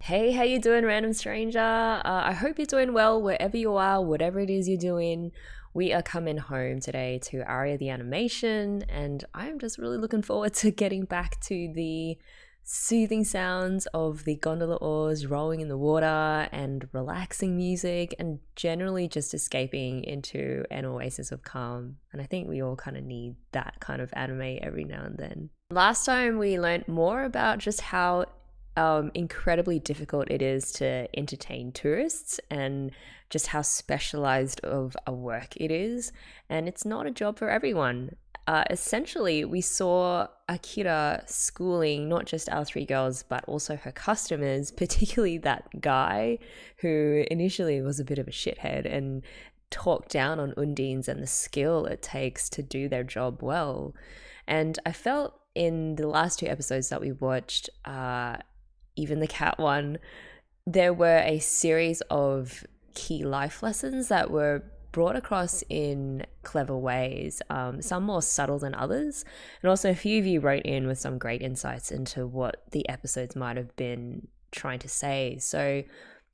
Hey, how you doing, random stranger? I hope you're doing well wherever you are, whatever it is you're doing. We are coming home today to Aria the Animation, and I'm just really looking forward to getting back to the soothing sounds of the gondola oars rolling in the water and relaxing music and generally just escaping into an oasis of calm. And I think we all kind of need that kind of anime every now and then. Last time we learned more about just how incredibly difficult it is to entertain tourists and just how specialized of a work it is. And it's not a job for everyone. Essentially, we saw Akira schooling not just our three girls, but also her customers, particularly that guy who initially was a bit of a shithead and talked down on undines and the skill it takes to do their job well. And I felt in the last two episodes that we watched, even the cat one, there were a series of key life lessons that were brought across in clever ways, some more subtle than others. And also, a few of you wrote in with some great insights into what the episodes might have been trying to say. So,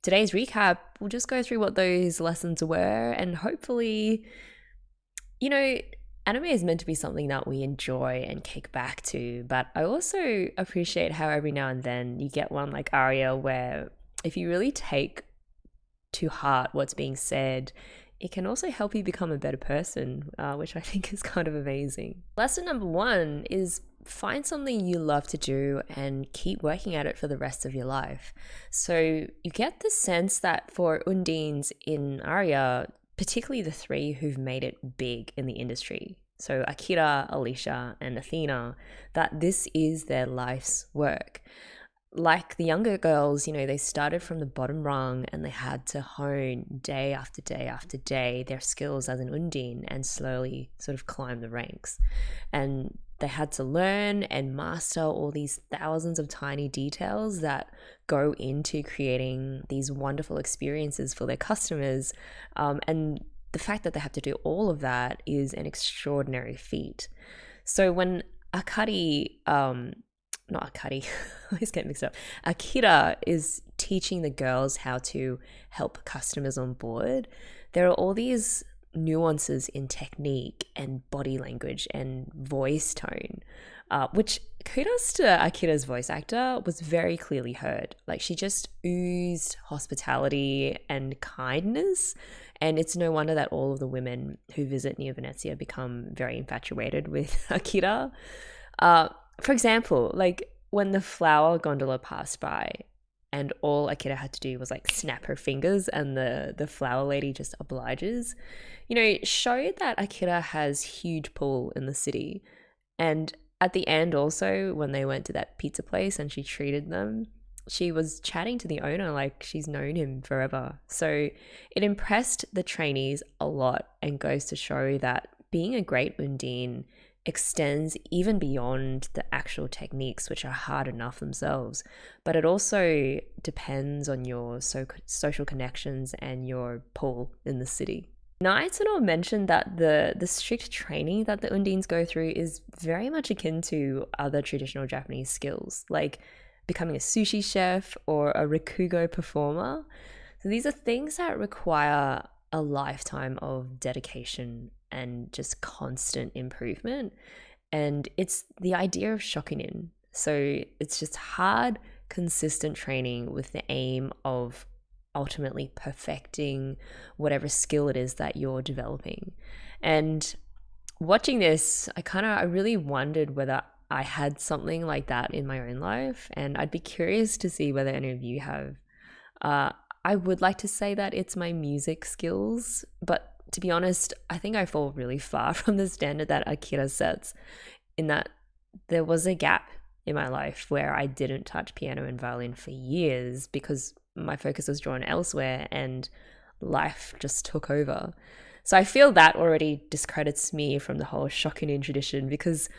today's recap, we'll just go through what those lessons were and hopefully, anime is meant to be something that we enjoy and kick back to, but I also appreciate how every now and then you get one like Aria where if you really take to heart what's being said, it can also help you become a better person, which I think is kind of amazing. Lesson number one is find something you love to do and keep working at it for the rest of your life. So you get the sense that for undines in Aria, particularly the three who've made it big in the industry, so Akira, Alicia, and Athena, that this is their life's work. Like the younger girls, they started from the bottom rung and they had to hone day after day after day their skills as an undine and slowly sort of climb the ranks. And they had to learn and master all these thousands of tiny details that go into creating these wonderful experiences for their customers. And the fact that they have to do all of that is an extraordinary feat. So when not Akari, I always get mixed up. Akira is teaching the girls how to help customers on board. There are all these nuances in technique and body language and voice tone, which kudos to Akira's voice actor was very clearly heard. Like she just oozed hospitality and kindness. And it's no wonder that all of the women who visit New Venezia become very infatuated with Akira. For example, like when the flower gondola passed by and all Akira had to do was like snap her fingers and the flower lady just obliges, it showed that Akira has huge pull in the city. And at the end also, when they went to that pizza place and she treated them, she was chatting to the owner like she's known him forever. So it impressed the trainees a lot and goes to show that being a great undine extends even beyond the actual techniques, which are hard enough themselves, but it also depends on your social connections and your pull in the city. Naitsuno mentioned that the strict training that the undines go through is very much akin to other traditional Japanese skills, like becoming a sushi chef or a rakugo performer. So these are things that require a lifetime of dedication and just constant improvement. And it's the idea of shokunin. So it's just hard, consistent training with the aim of ultimately perfecting whatever skill it is that you're developing. And watching this, I really wondered whether I had something like that in my own life, and I'd be curious to see whether any of you have. I would like to say that it's my music skills, but to be honest, I think I fall really far from the standard that Akira sets, in that there was a gap in my life where I didn't touch piano and violin for years because my focus was drawn elsewhere and life just took over. So I feel that already discredits me from the whole shokunin tradition, because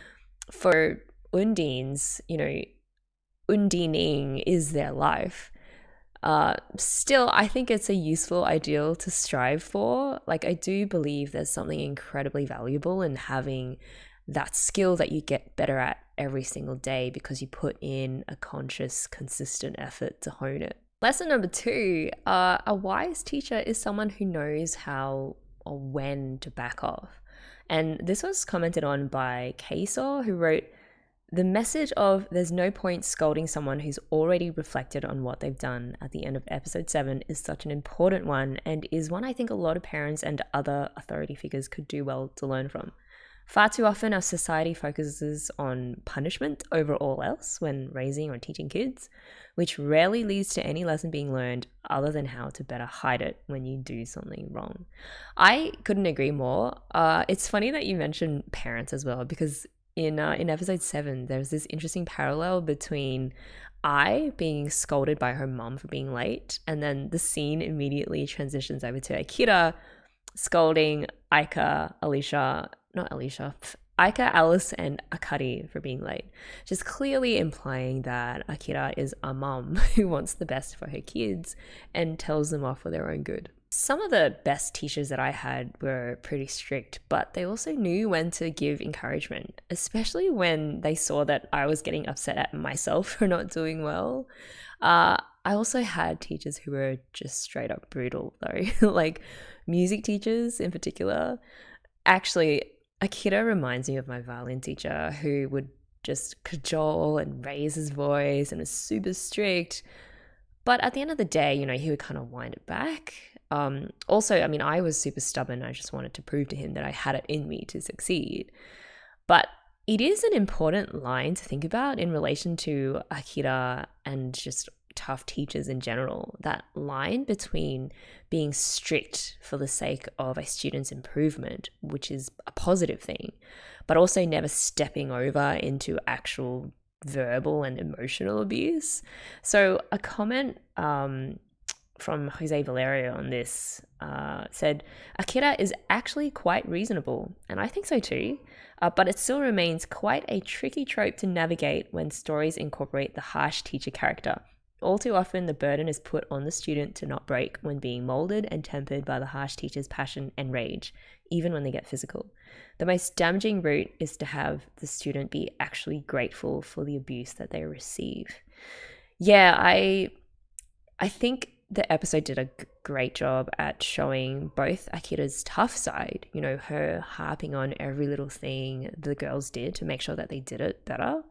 for undines, undining is their life. Still, I think it's a useful ideal to strive for. Like, I do believe there's something incredibly valuable in having that skill that you get better at every single day because you put in a conscious, consistent effort to hone it. Lesson number 2, a wise teacher is someone who knows how or when to back off. And this was commented on by Kaysaw, who wrote, the message of there's no point scolding someone who's already reflected on what they've done at the end of episode 7 is such an important one, and is one I think a lot of parents and other authority figures could do well to learn from. Far too often our society focuses on punishment over all else when raising or teaching kids, which rarely leads to any lesson being learned other than how to better hide it when you do something wrong. I couldn't agree more. It's funny that you mentioned parents as well, because in episode 7, there's this interesting parallel between I being scolded by her mum for being late, and then the scene immediately transitions over to Akira scolding Aika, Alice and Akari for being late, just clearly implying that Akira is a mum who wants the best for her kids and tells them off for their own good. Some of the best teachers that I had were pretty strict, but they also knew when to give encouragement, especially when they saw that I was getting upset at myself for not doing well. I also had teachers who were just straight up brutal though, like music teachers in particular. Actually, Akira reminds me of my violin teacher, who would just cajole and raise his voice and was super strict. But at the end of the day, he would kind of wind it back. Also, I was super stubborn. I just wanted to prove to him that I had it in me to succeed. But it is an important line to think about in relation to Akira and just tough teachers in general. That line between being strict for the sake of a student's improvement, which is a positive thing, but also never stepping over into actual verbal and emotional abuse. So a comment from Jose Valerio on this said, Akira is actually quite reasonable, and I think so too, but it still remains quite a tricky trope to navigate when stories incorporate the harsh teacher character. All too often, the burden is put on the student to not break when being molded and tempered by the harsh teacher's passion and rage, even when they get physical. The most damaging route is to have the student be actually grateful for the abuse that they receive. Yeah, I think the episode did a great job at showing both Akira's tough side, her harping on every little thing the girls did to make sure that they did it better.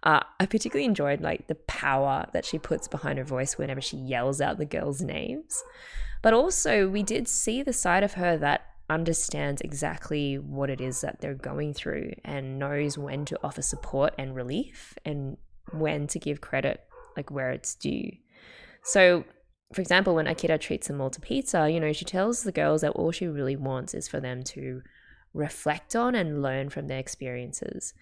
I particularly enjoyed the power that she puts behind her voice whenever she yells out the girls' names. But also we did see the side of her that understands exactly what it is that they're going through and knows when to offer support and relief and when to give credit where it's due. So, for example, when Akira treats them all to pizza, she tells the girls that all she really wants is for them to reflect on and learn from their experiences.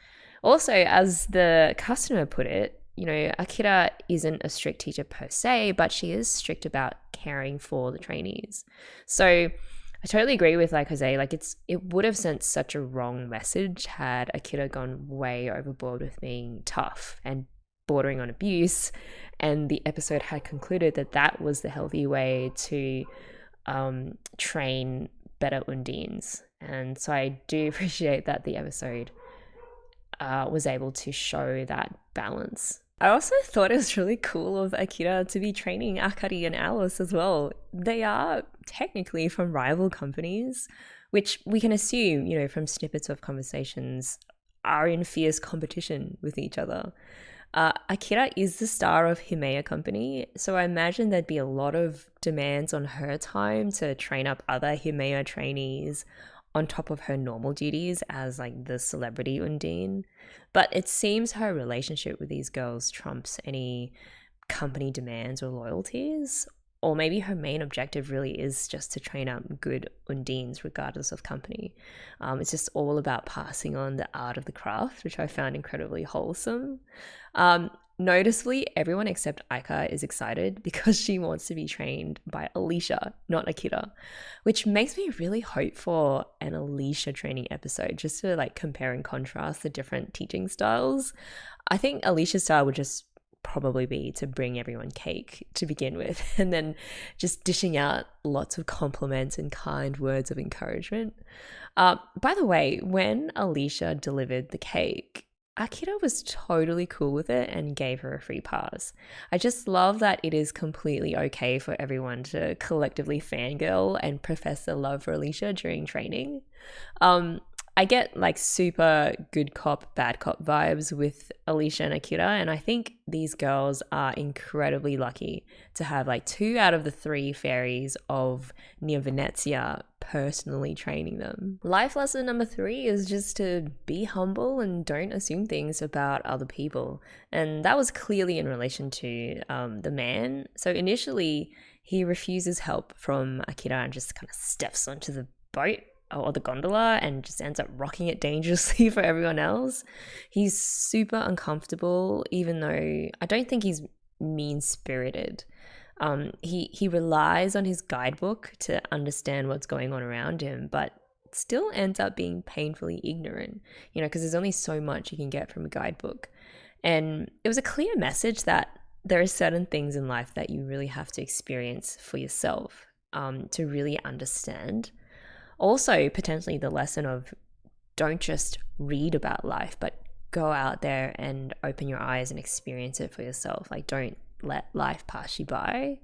Also, as the customer put it, Akira isn't a strict teacher per se, but she is strict about caring for the trainees. So I totally agree with Jose, it would have sent such a wrong message had Akira gone way overboard with being tough and bordering on abuse, and the episode had concluded that that was the healthy way to train better undines. And so I do appreciate that the episode was able to show that balance. I also thought it was really cool of Akira to be training Akari and Alice as well. They are technically from rival companies, which we can assume, from snippets of conversations, are in fierce competition with each other. Akira is the star of Himeya Company, so I imagine there'd be a lot of demands on her time to train up other Himeya trainees on top of her normal duties as the celebrity Undine. But it seems her relationship with these girls trumps any company demands or loyalties, or maybe her main objective really is just to train up good Undines regardless of company. It's just all about passing on the art of the craft, which I found incredibly wholesome. Noticeably, everyone except Aika is excited because she wants to be trained by Alicia, not Akira, which makes me really hope for an Alicia training episode just to compare and contrast the different teaching styles. I think Alicia's style would just probably be to bring everyone cake to begin with, and then just dishing out lots of compliments and kind words of encouragement. By the way, when Alicia delivered the cake, Akira was totally cool with it and gave her a free pass. I just love that it is completely okay for everyone to collectively fangirl and profess their love for Alicia during training. I get like super good cop, bad cop vibes with Alicia and Akira, and I think these girls are incredibly lucky to have like 2 out of the 3 fairies of Near Venezia personally training them. Life lesson number 3 is just to be humble and don't assume things about other people. And that was clearly in relation to the man. So initially, he refuses help from Akira and just kind of steps onto the boat or the gondola and just ends up rocking it dangerously for everyone else. He's super uncomfortable, even though I don't think he's mean-spirited. He relies on his guidebook to understand what's going on around him, but still ends up being painfully ignorant, because there's only so much you can get from a guidebook. And it was a clear message that there are certain things in life that you really have to experience for yourself to really understand. Also, potentially the lesson of don't just read about life, but go out there and open your eyes and experience it for yourself. Like, don't let life pass you by.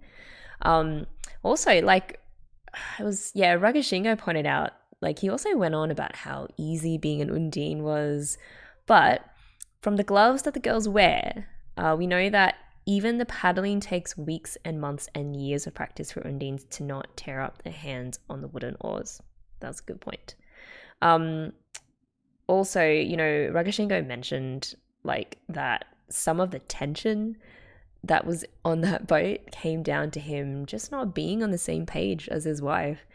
Also, like, Rugashingo pointed out, like, he also went on about how easy being an undine was. But from the gloves that the girls wear, we know that even the paddling takes weeks and months and years of practice for undines to not tear up their hands on the wooden oars. That's a good point. Also, Rugashingo mentioned like that some of the tension that was on that boat came down to him just not being on the same page as his wife.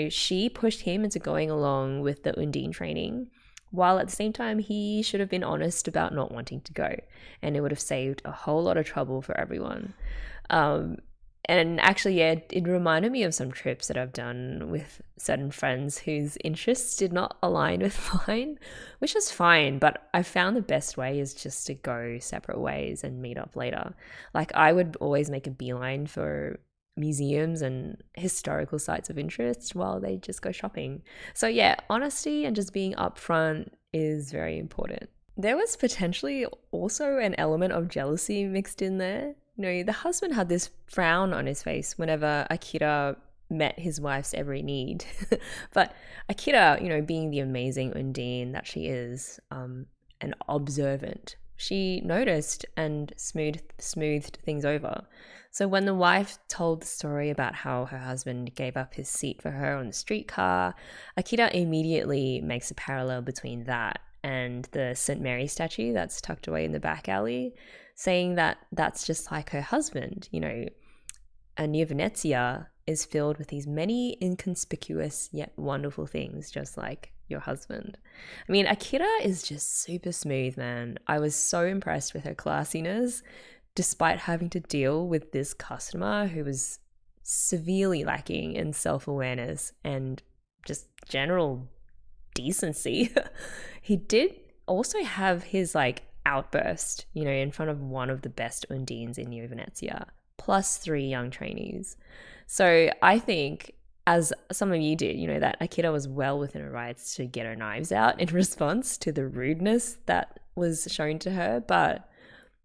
She pushed him into going along with the undine training, while at the same time he should have been honest about not wanting to go, and it would have saved a whole lot of trouble for everyone. And actually, it reminded me of some trips that I've done with certain friends whose interests did not align with mine, which is fine, but I found the best way is just to go separate ways and meet up later. Like, I would always make a beeline for museums and historical sites of interest while they just go shopping. So yeah, honesty and just being upfront is very important. There was potentially also an element of jealousy mixed in there. The husband had this frown on his face whenever Akira met his wife's every need. But Akira, being the amazing undine that she is, and observant, she noticed and smoothed things over. So when the wife told the story about how her husband gave up his seat for her on the streetcar, Akira immediately makes a parallel between that and the St. Mary statue that's tucked away in the back alley, saying that that's just like her husband. A New Venezia is filled with these many inconspicuous yet wonderful things, just like your husband. I mean, Akira is just super smooth, man. I was so impressed with her classiness, despite having to deal with this customer who was severely lacking in self-awareness and just general decency. He did also have his outburst, in front of one of the best undines in New Venezia, plus 3 young trainees. So I think, as some of you did, that Akira was well within her rights to get her knives out in response to the rudeness that was shown to her, but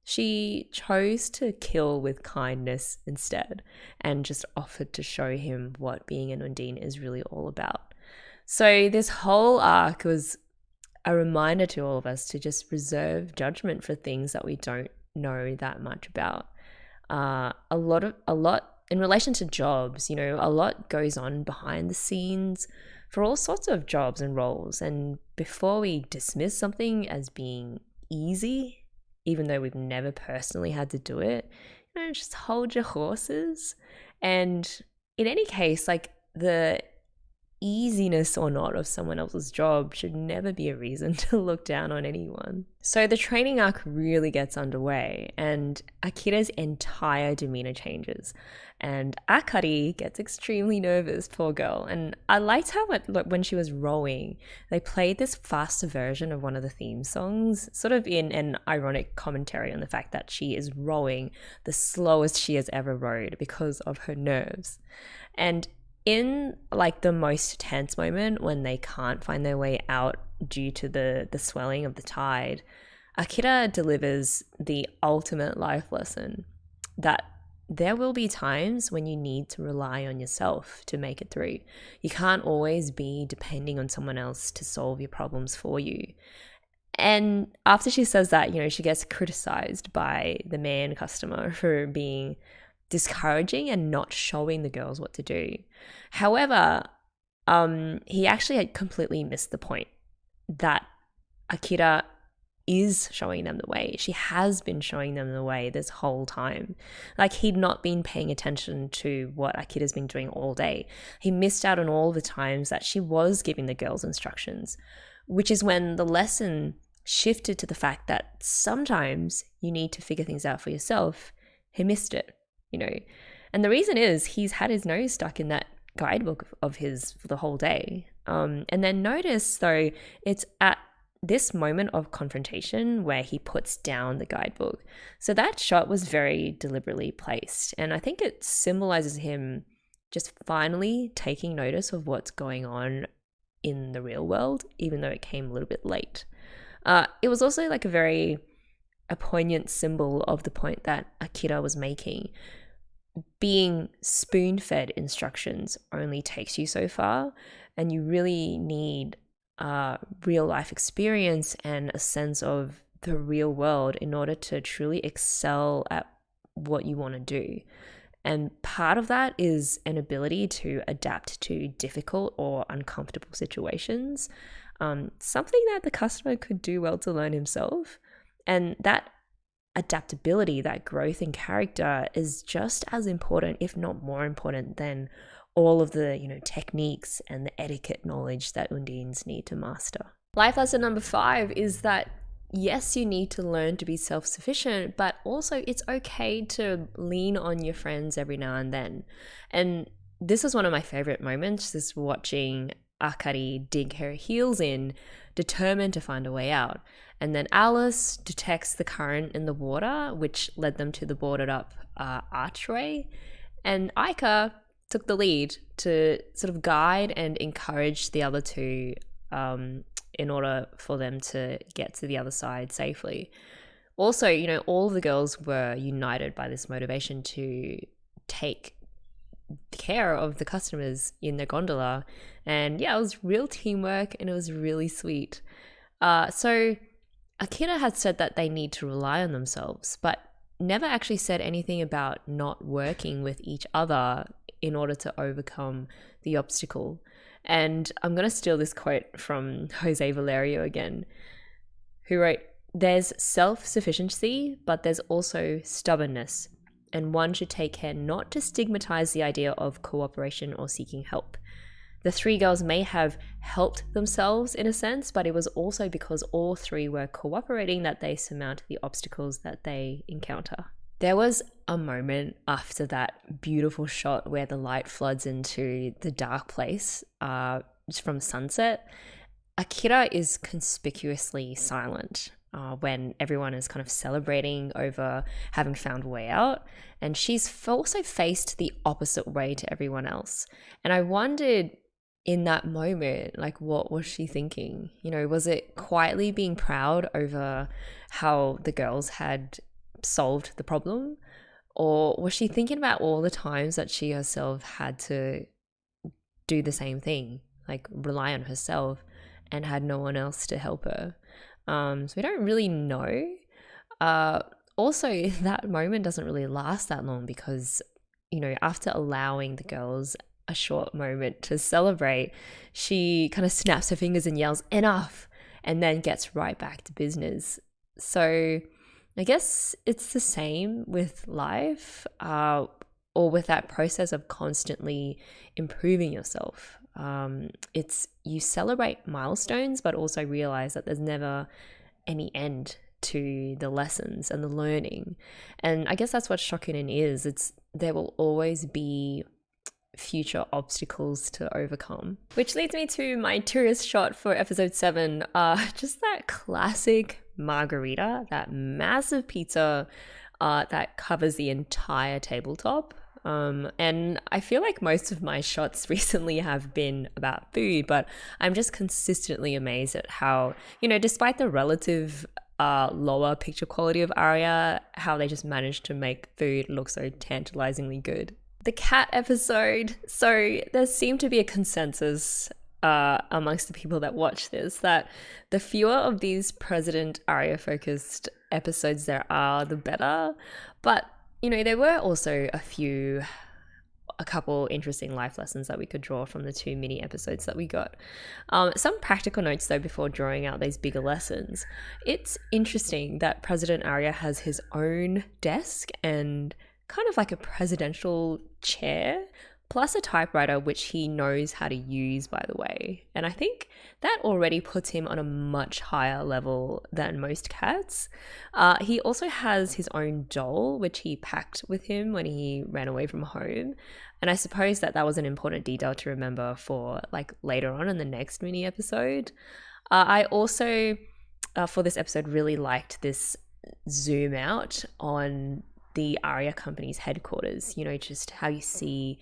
she chose to kill with kindness instead and just offered to show him what being an undine is really all about. So this whole arc was a reminder to all of us to just reserve judgment for things that we don't know that much about. A lot in relation to jobs, a lot goes on behind the scenes for all sorts of jobs and roles. And before we dismiss something as being easy, even though we've never personally had to do it, just hold your horses. And in any case, the easiness or not of someone else's job should never be a reason to look down on anyone. So the training arc really gets underway and Akira's entire demeanor changes. And Akari gets extremely nervous, poor girl. And I liked how when she was rowing, they played this faster version of one of the theme songs, sort of in an ironic commentary on the fact that she is rowing the slowest she has ever rowed because of her nerves. And in like the most tense moment when they can't find their way out due to the swelling of the tide, Akira delivers the ultimate life lesson that there will be times when you need to rely on yourself to make it through. You can't always be depending on someone else to solve your problems for you. And after she says that, she gets criticized by the man customer for being discouraging and not showing the girls what to do. However, he actually had completely missed the point that Akira is showing them the way. She has been showing them the way this whole time. Like, he'd not been paying attention to what Akira's been doing all day. He missed out on all the times that she was giving the girls instructions, which is when the lesson shifted to the fact that sometimes you need to figure things out for yourself. He missed it. And the reason is he's had his nose stuck in that guidebook of his for the whole day. And then notice, though, it's at this moment of confrontation where he puts down the guidebook. So that shot was very deliberately placed. And I think it symbolizes him just finally taking notice of what's going on in the real world, even though it came a little bit late. It was also like a poignant symbol of the point that Akira was making. Being spoon-fed instructions only takes you so far, and you really need real life experience and a sense of the real world in order to truly excel at what you want to do. And part of that is an ability to adapt to difficult or uncomfortable situations, something that the customer could do well to learn himself. And that adaptability, that growth in character is just as important, if not more important, than all of the techniques and the etiquette knowledge that undines need to master. Life lesson number 5 is that yes, you need to learn to be self-sufficient, but also it's okay to lean on your friends every now and then. And this is one of my favorite moments, is watching Akari dig her heels in, determined to find a way out. And then Alice detects the current in the water, which led them to the boarded up archway. And Aika took the lead to sort of guide and encourage the other two in order for them to get to the other side safely. Also, all the girls were united by this motivation to take care of the customers in the gondola. And yeah, it was real teamwork and it was really sweet. So Akira had said that they need to rely on themselves, but never actually said anything about not working with each other in order to overcome the obstacle. And I'm going to steal this quote from Jose Valerio again, who wrote, "There's self-sufficiency, but there's also stubbornness. And one should take care not to stigmatize the idea of cooperation or seeking help. The 3 girls may have helped themselves in a sense, but it was also because all 3 were cooperating that they surmounted the obstacles that they encounter." There was a moment after that beautiful shot where the light floods into the dark place from sunset. Akira is conspicuously silent when everyone is kind of celebrating over having found a way out. And she's also faced the opposite way to everyone else. And I wondered in that moment, like, what was she thinking? Was it quietly being proud over how the girls had solved the problem? Or was she thinking about all the times that she herself had to do the same thing, like rely on herself and had no one else to help her? So we don't really know. Also, that moment doesn't really last that long because, after allowing the girls a short moment to celebrate, she kind of snaps her fingers and yells, "Enough!" and then gets right back to business. So I guess it's the same with life, or with that process of constantly improving yourself. It's you celebrate milestones, but also realize that there's never any end to the lessons and the learning. And I guess that's what shokunin is. It's there will always be future obstacles to overcome. Which leads me to my tourist shot for episode 7. Just that classic margarita, that massive pizza that covers the entire tabletop. And I feel like most of my shots recently have been about food, but I'm just consistently amazed at how, despite the relative lower picture quality of Aria, how they just managed to make food look so tantalizingly good. The cat episode. So there seemed to be a consensus amongst the people that watch this that the fewer of these President Aria focused episodes there are, the better. But, there were also a couple interesting life lessons that we could draw from the 2 mini episodes that we got. Some practical notes though before drawing out these bigger lessons. It's interesting that President Aria has his own desk and kind of like a presidential chair, plus a typewriter, which he knows how to use, by the way. And I think that already puts him on a much higher level than most cats. He also has his own doll, which he packed with him when he ran away from home. And I suppose that was an important detail to remember for like later on in the next mini episode. I also, for this episode, really liked this zoom out on the Aria company's headquarters, just how you see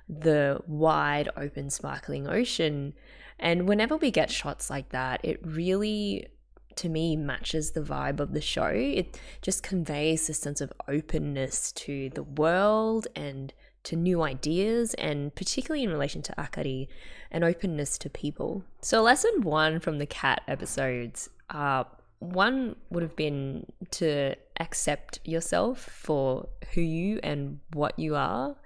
the wide open sparkling ocean. And whenever we get shots like that, it really, to me, matches the vibe of the show. It just conveys a sense of openness to the world and to new ideas, and particularly in relation to Akari, an openness to people. So lesson 1 from the cat episodes, one would have been to accept yourself for who you and what you are.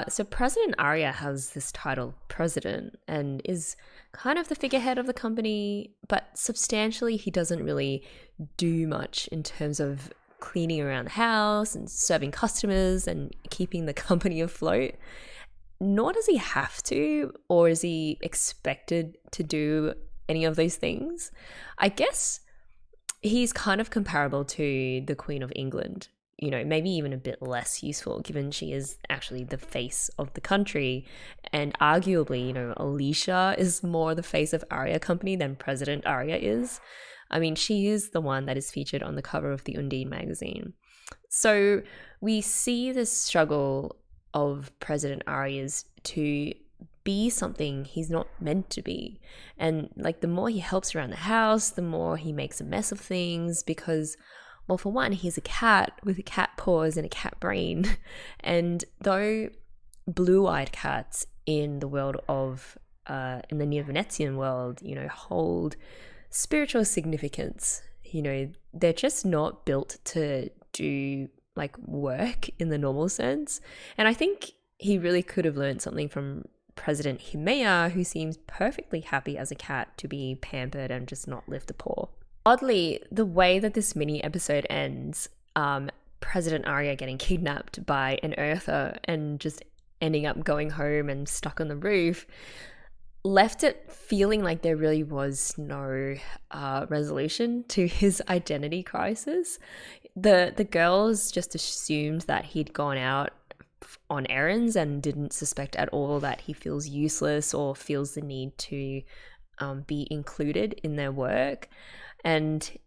So President Aria has this title, president, and is kind of the figurehead of the company, but substantially he doesn't really do much in terms of cleaning around the house and serving customers and keeping the company afloat. Nor does he have to, or is he expected to do any of those things. I guess he's kind of comparable to the Queen of England, maybe even a bit less useful given she is actually the face of the country. And arguably, Alicia is more the face of Aria Company than President Aria is. I mean, she is the one that is featured on the cover of the Undine magazine. So we see this struggle of President Aria's to be something he's not meant to be. And like the more he helps around the house, the more he makes a mess of things because, well, for one, he's a cat with a cat paws and a cat brain. And though blue-eyed cats in the world of, in the Neo-Venezian world, hold spiritual significance, they're just not built to do like work in the normal sense. And I think he really could have learned something from President Himea, who seems perfectly happy as a cat to be pampered and just not lift a paw. Oddly, the way that this mini episode ends, President Aria getting kidnapped by an earther and just ending up going home and stuck on the roof, left it feeling like there really was no resolution to his identity crisis. The girls just assumed that he'd gone out on errands and didn't suspect at all that he feels useless or feels the need to be included in their work. And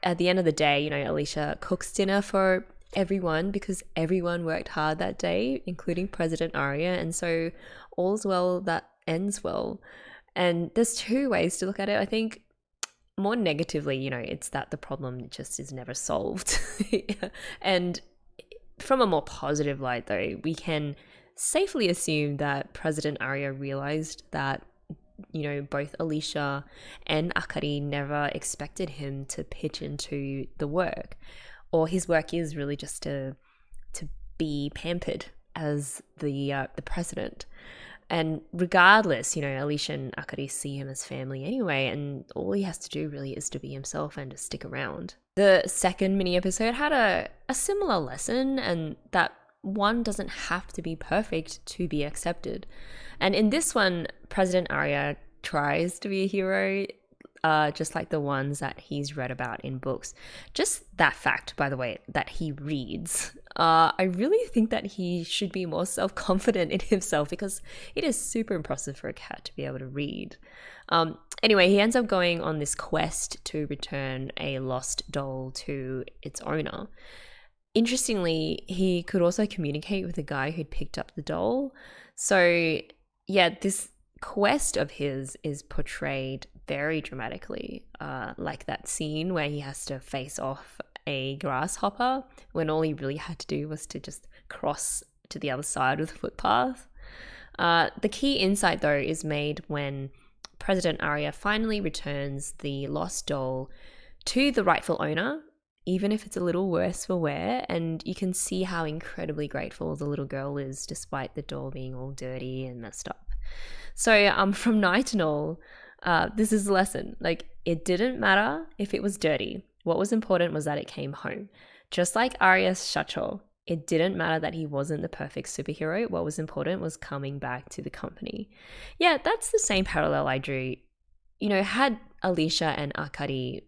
at the end of the day, Alicia cooks dinner for everyone because everyone worked hard that day, including President Aria. And so all's well that ends well. And there's 2 ways to look at it. I think more negatively, it's that the problem just is never solved. And from a more positive light, though, we can safely assume that President Aria realized that, both Alicia and Akari never expected him to pitch into the work, or his work is really just to be pampered as the president. And regardless, Alicia and Akari see him as family anyway, and all he has to do really is to be himself and to stick around. The second mini episode had a similar lesson, and that one doesn't have to be perfect to be accepted. And in this one, President Aria tries to be a hero, just like the ones that he's read about in books. Just that fact, by the way, that he reads. I really think that he should be more self-confident in himself, because it is super impressive for a cat to be able to read. Anyway, he ends up going on this quest to return a lost doll to its owner. Interestingly, he could also communicate with the guy who'd picked up the doll. So, yeah, this quest of his is portrayed very dramatically, like that scene where he has to face off a grasshopper when all he really had to do was to just cross to the other side of the footpath. The key insight, though, is made when President Aria finally returns the lost doll to the rightful owner, even if it's a little worse for wear, and you can see how incredibly grateful the little girl is despite the doll being all dirty and messed up. So from Night and All, this is the lesson. Like, it didn't matter if it was dirty. What was important was that it came home. Just like Aria's chateau, it didn't matter that he wasn't the perfect superhero. What was important was coming back to the company. Yeah, that's the same parallel I drew. You know, had Alicia and Akari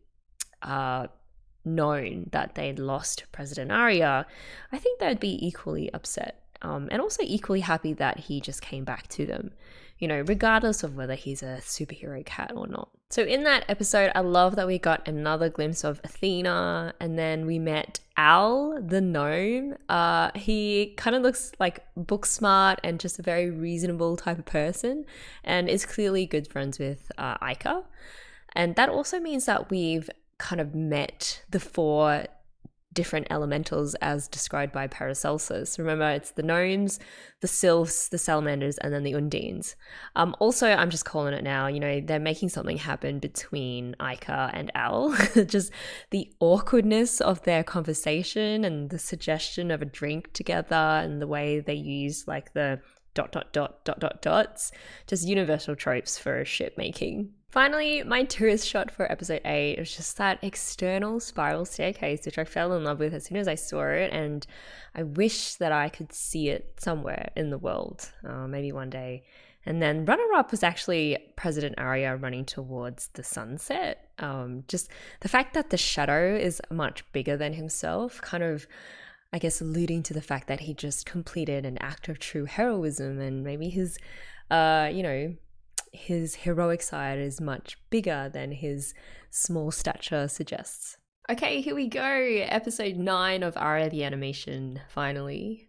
known that they'd lost President Aria, I think they'd be equally upset, and also equally happy that he just came back to them, you know, regardless of whether he's a superhero cat or not. So in that episode, I love that we got another glimpse of Athena, and then we met Al, the gnome. He kind of looks like book smart and just a very reasonable type of person, and is clearly good friends with Aika. And that also means that we've kind of met the 4 different elementals as described by Paracelsus. Remember, it's the gnomes, the sylphs, the salamanders, and then the undines. Also, I'm just calling it now, you know, they're making something happen between Aika and Al. Just the awkwardness of their conversation and the suggestion of a drink together and the way they use like the ... dots, just universal tropes for ship making. Finally, my tourist shot for episode 8 was just that external spiral staircase, which I fell in love with as soon as I saw it, and I wish that I could see it somewhere in the world, maybe one day. And then runner-up was actually President Aria running towards the sunset. Just the fact that the shadow is much bigger than himself, kind of, I guess, alluding to the fact that he just completed an act of true heroism, and maybe his, you know, his heroic side is much bigger than his small stature suggests. Okay, here we go. Episode 9 of Aria the Animation, finally.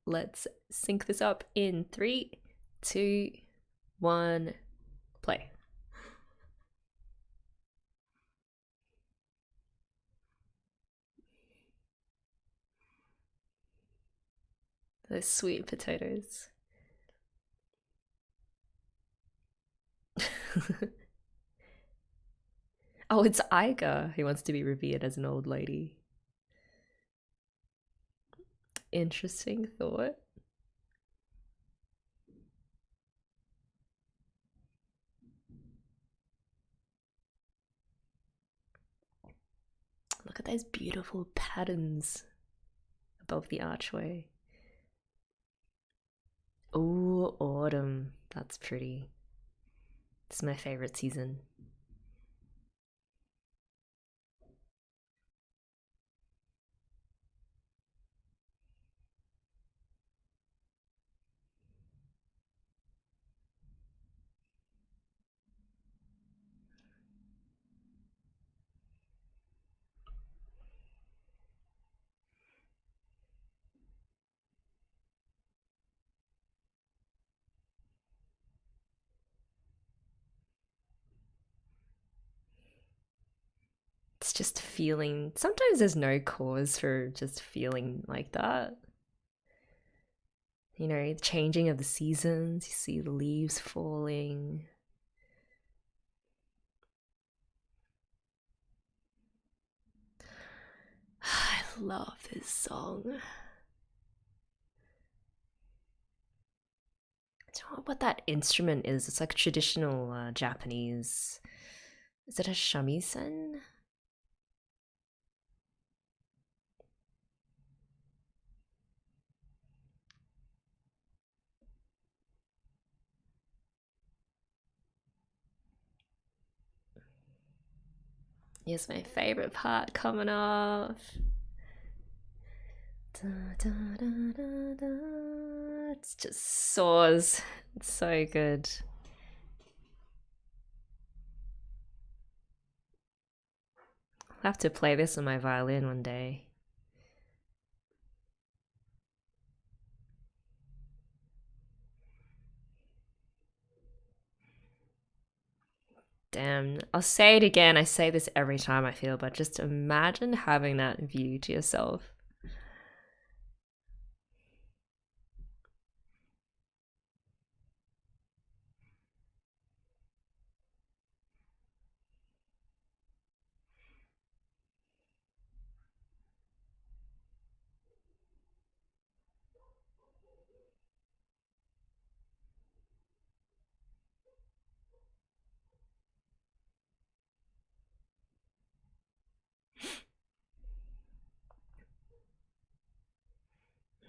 Let's sync this up in 3, 2, 1, play. Those sweet potatoes. Oh, it's Iga who wants to be revered as an old lady. Interesting thought. Look at those beautiful patterns above the archway. Oh, autumn. That's pretty. It's my favorite season. It's just feeling. Sometimes there's no cause for just feeling like that. You know, the changing of the seasons, you see the leaves falling. I love this song. I don't know what that instrument is. It's like traditional Japanese. Is it a shamisen? Here's my favorite part coming off. Da, da, da, da, da. It's just soars. It's so good. I'll have to play this on my violin one day. Damn, I'll say it again. I say this every time I feel, but just imagine having that view to yourself.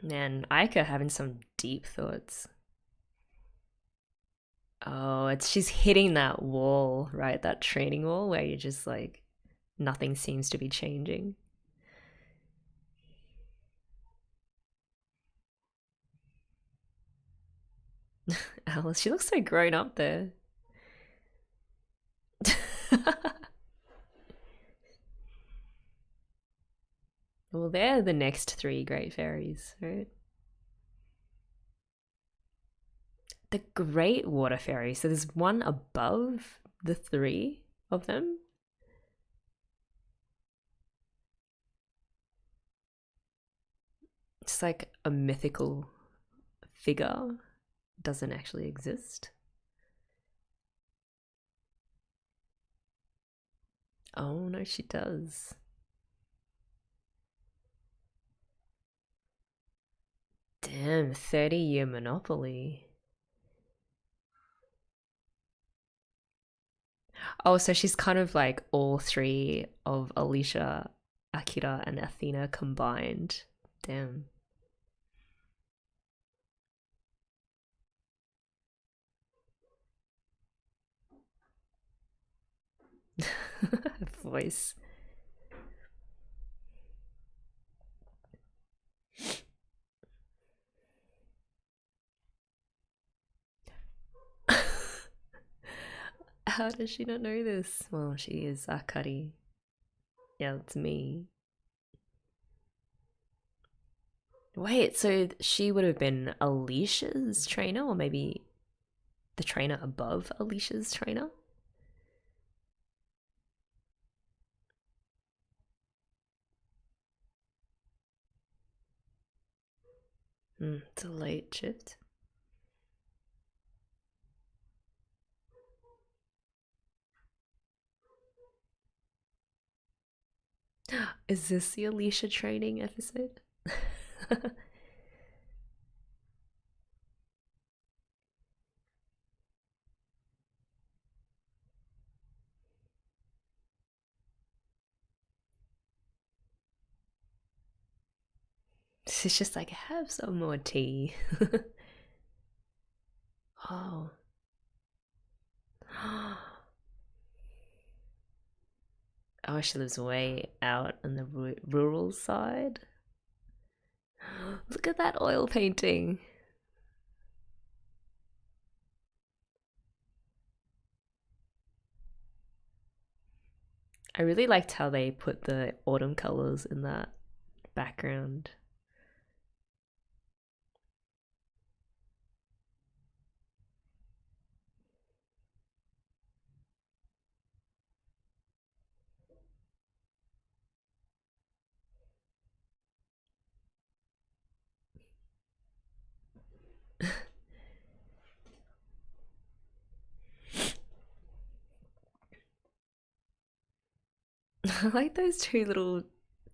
Man, Aika having some deep thoughts. Oh, it's she's hitting that wall, right? That training wall where you're just like, nothing seems to be changing. Alice, she looks so grown up there. Well, they're the next three great fairies, right? The great water fairy. So there's one above the three of them. It's like a mythical figure. Doesn't actually exist. Oh no, she does. Damn, 30-year monopoly. Oh, so she's kind of like all three of Alicia, Akira, and Athena combined. Damn. Voice. How does she not know this? Well, she is Akari. Yeah, it's me. Wait, so she would have been Alicia's trainer, or maybe the trainer above Alicia's trainer? It's a late shift. Is this the Alicia training episode? She's just like, have some more tea. Oh. Oh, she lives way out on the rural side. Look at that oil painting. I really liked how they put the autumn colors in that background. I like those two little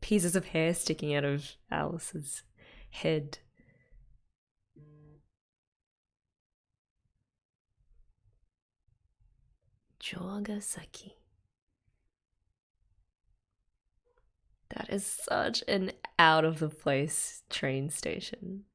pieces of hair sticking out of Alice's head. Jogasaki. That is such an out of the place train station.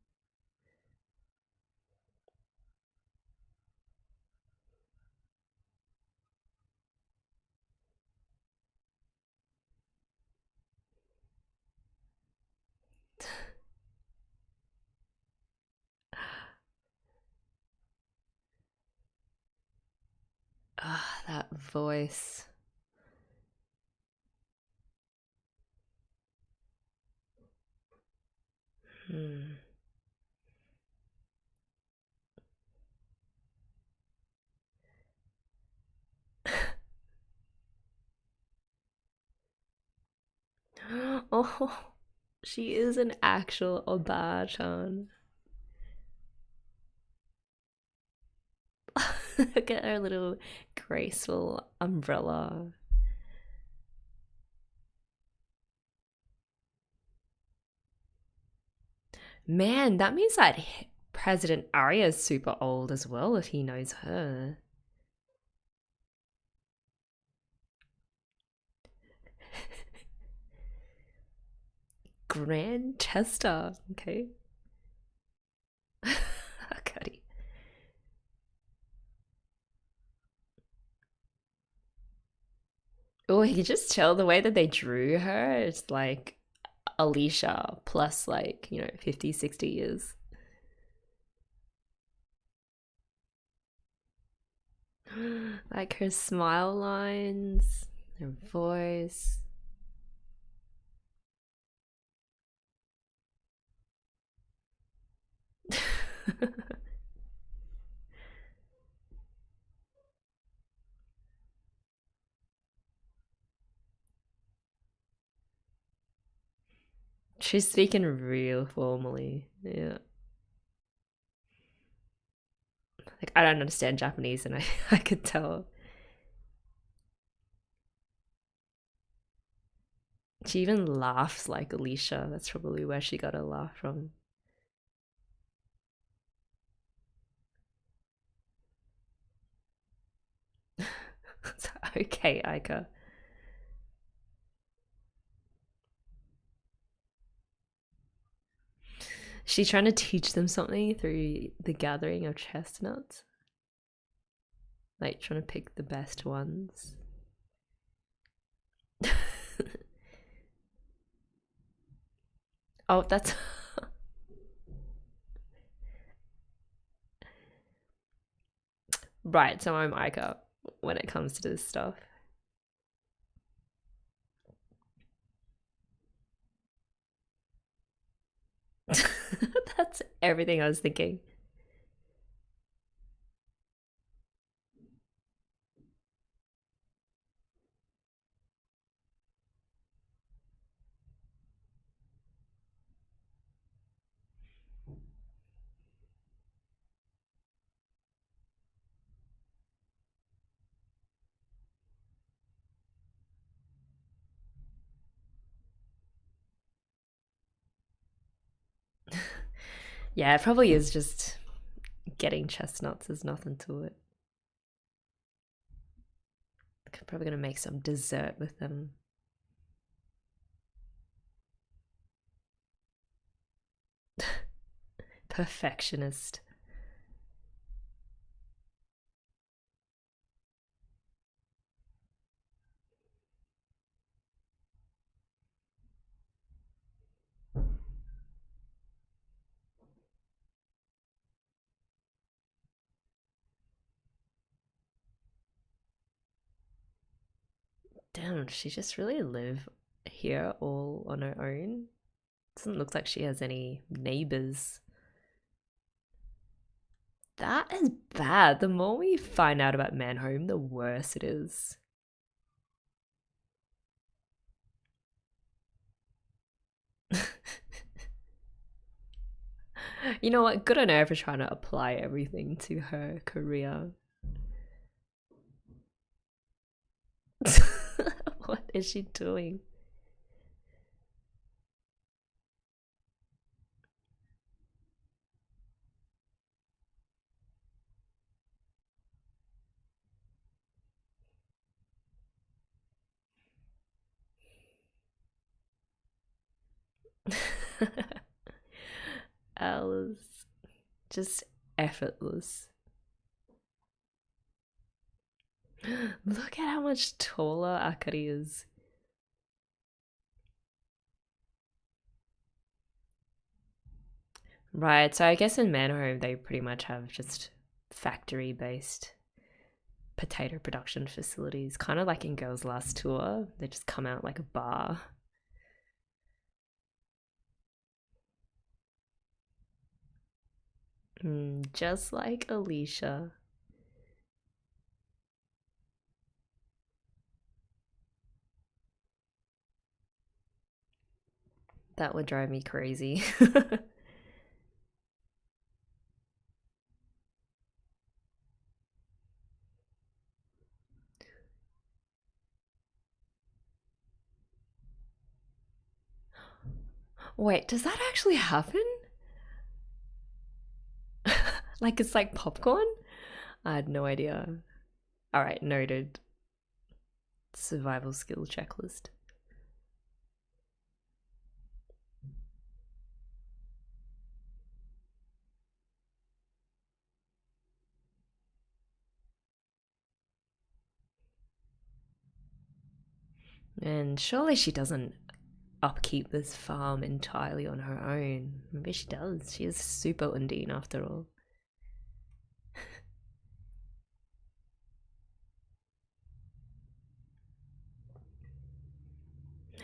That voice. Hmm. Oh, she is an actual Obachan. Look at her little graceful umbrella. Man, that means that President Aria is super old as well if he knows her. Grand Chester, okay. Cuddy. Oh, you can just tell the way that they drew her. It's like Alicia plus like, 50, 60 years. Like her smile lines, her voice. She's speaking real formally. Yeah. Like I don't understand Japanese and I, I could tell. She even laughs like Alicia. That's probably where she got her laugh from. Okay, Aika. She's trying to teach them something through the gathering of chestnuts. Like trying to pick the best ones. Oh, that's right. So I'm Aika when it comes to this stuff. That's everything I was thinking. Yeah, it probably is just getting chestnuts. There's nothing to it. Probably gonna make some dessert with them. Perfectionist. Damn, she just really live here all on her own. Doesn't look like she has any neighbors. That is bad. The more we find out about Manhome, the worse it is. You know what? Good on her for trying to apply everything to her career. What is she doing? Alice, just effortless. Look at how much taller Akari is. Right, so I guess in Manhome they pretty much have just factory based potato production facilities, kind of like in Girls' Last Tour. They just come out like a bar. Just like Alicia. That would drive me crazy. Wait, does that actually happen? Like it's like popcorn? I had no idea. All right, noted. Survival skill checklist. And surely she doesn't upkeep this farm entirely on her own. Maybe she does. She is super Undine after all.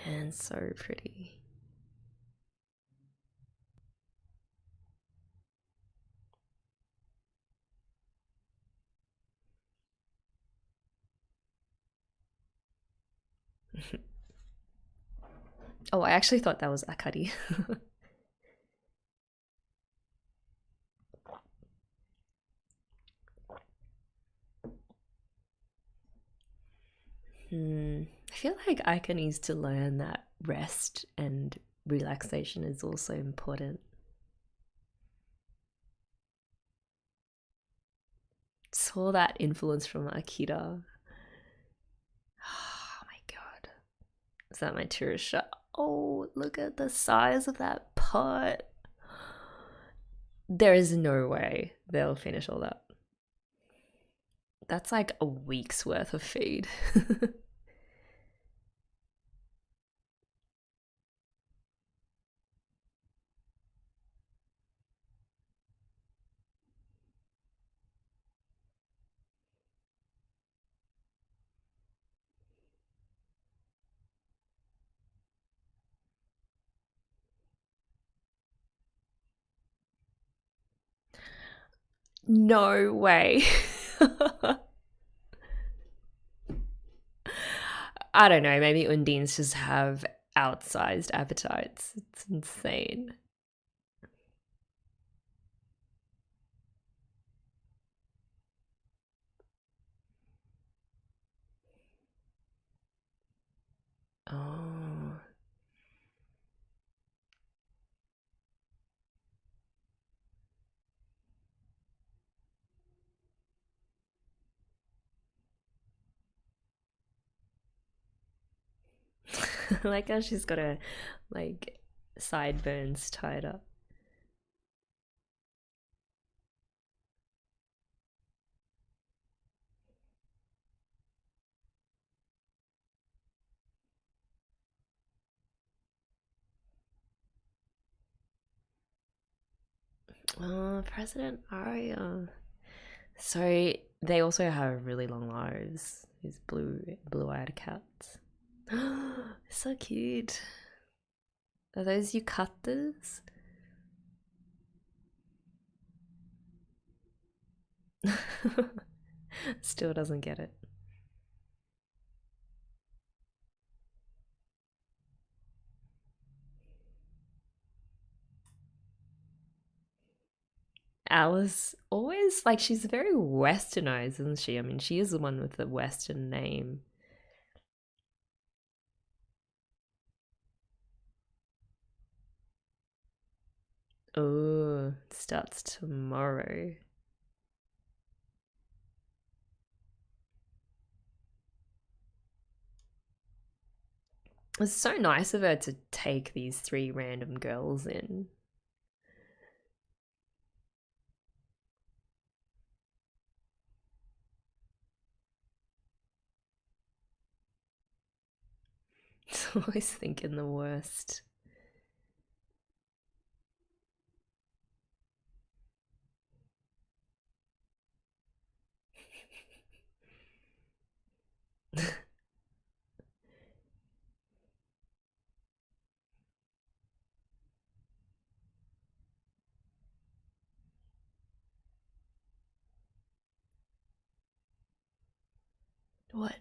And so pretty. Oh, I actually thought that was Akari. I feel like Aika needs to learn that rest and relaxation is also important. Saw that influence from Akira. Oh my god. Is that my tourist shot? Oh, look at the size of that pot. There is no way they'll finish all that. That's like a week's worth of feed. No way. I don't know, maybe Undines just have outsized appetites. It's insane. Oh. Like how she's got her like sideburns tied up. Oh, President Aria. So they also have really long lives. These blue-eyed cats. So cute. Are those yukatas? Still doesn't get it. Alice always like she's very westernized, isn't she? I mean, she is the one with the western name. Oh, starts tomorrow. It's so nice of her to take these three random girls in. It's always thinking the worst. What?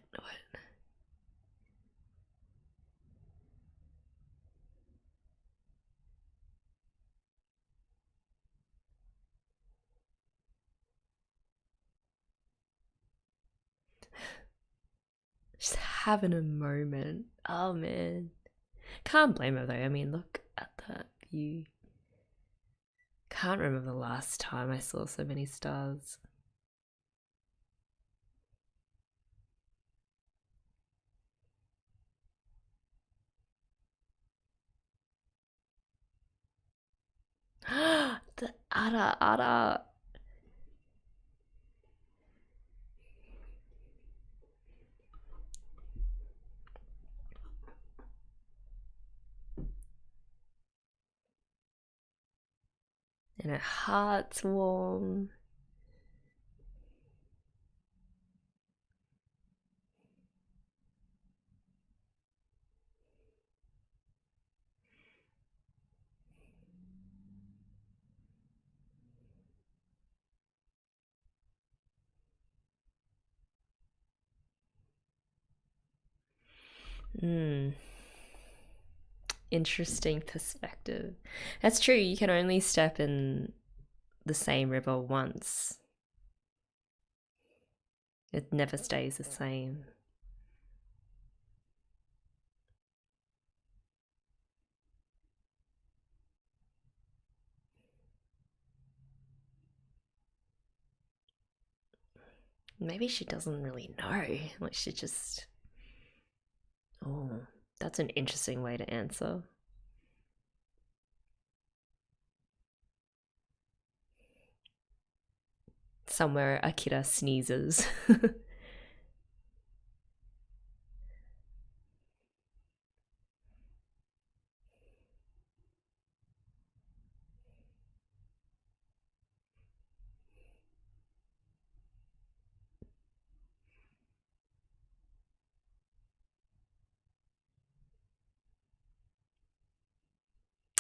Just having a moment. Oh man. Can't blame her though. I mean, look at that view. Can't remember the last time I saw so many stars. The Ara. And her heart's warm. Hmm. Interesting perspective. That's true. You can only step in the same river once. It never stays the same. Maybe she doesn't really know. Like she just. Oh, that's an interesting way to answer. Somewhere Akira sneezes.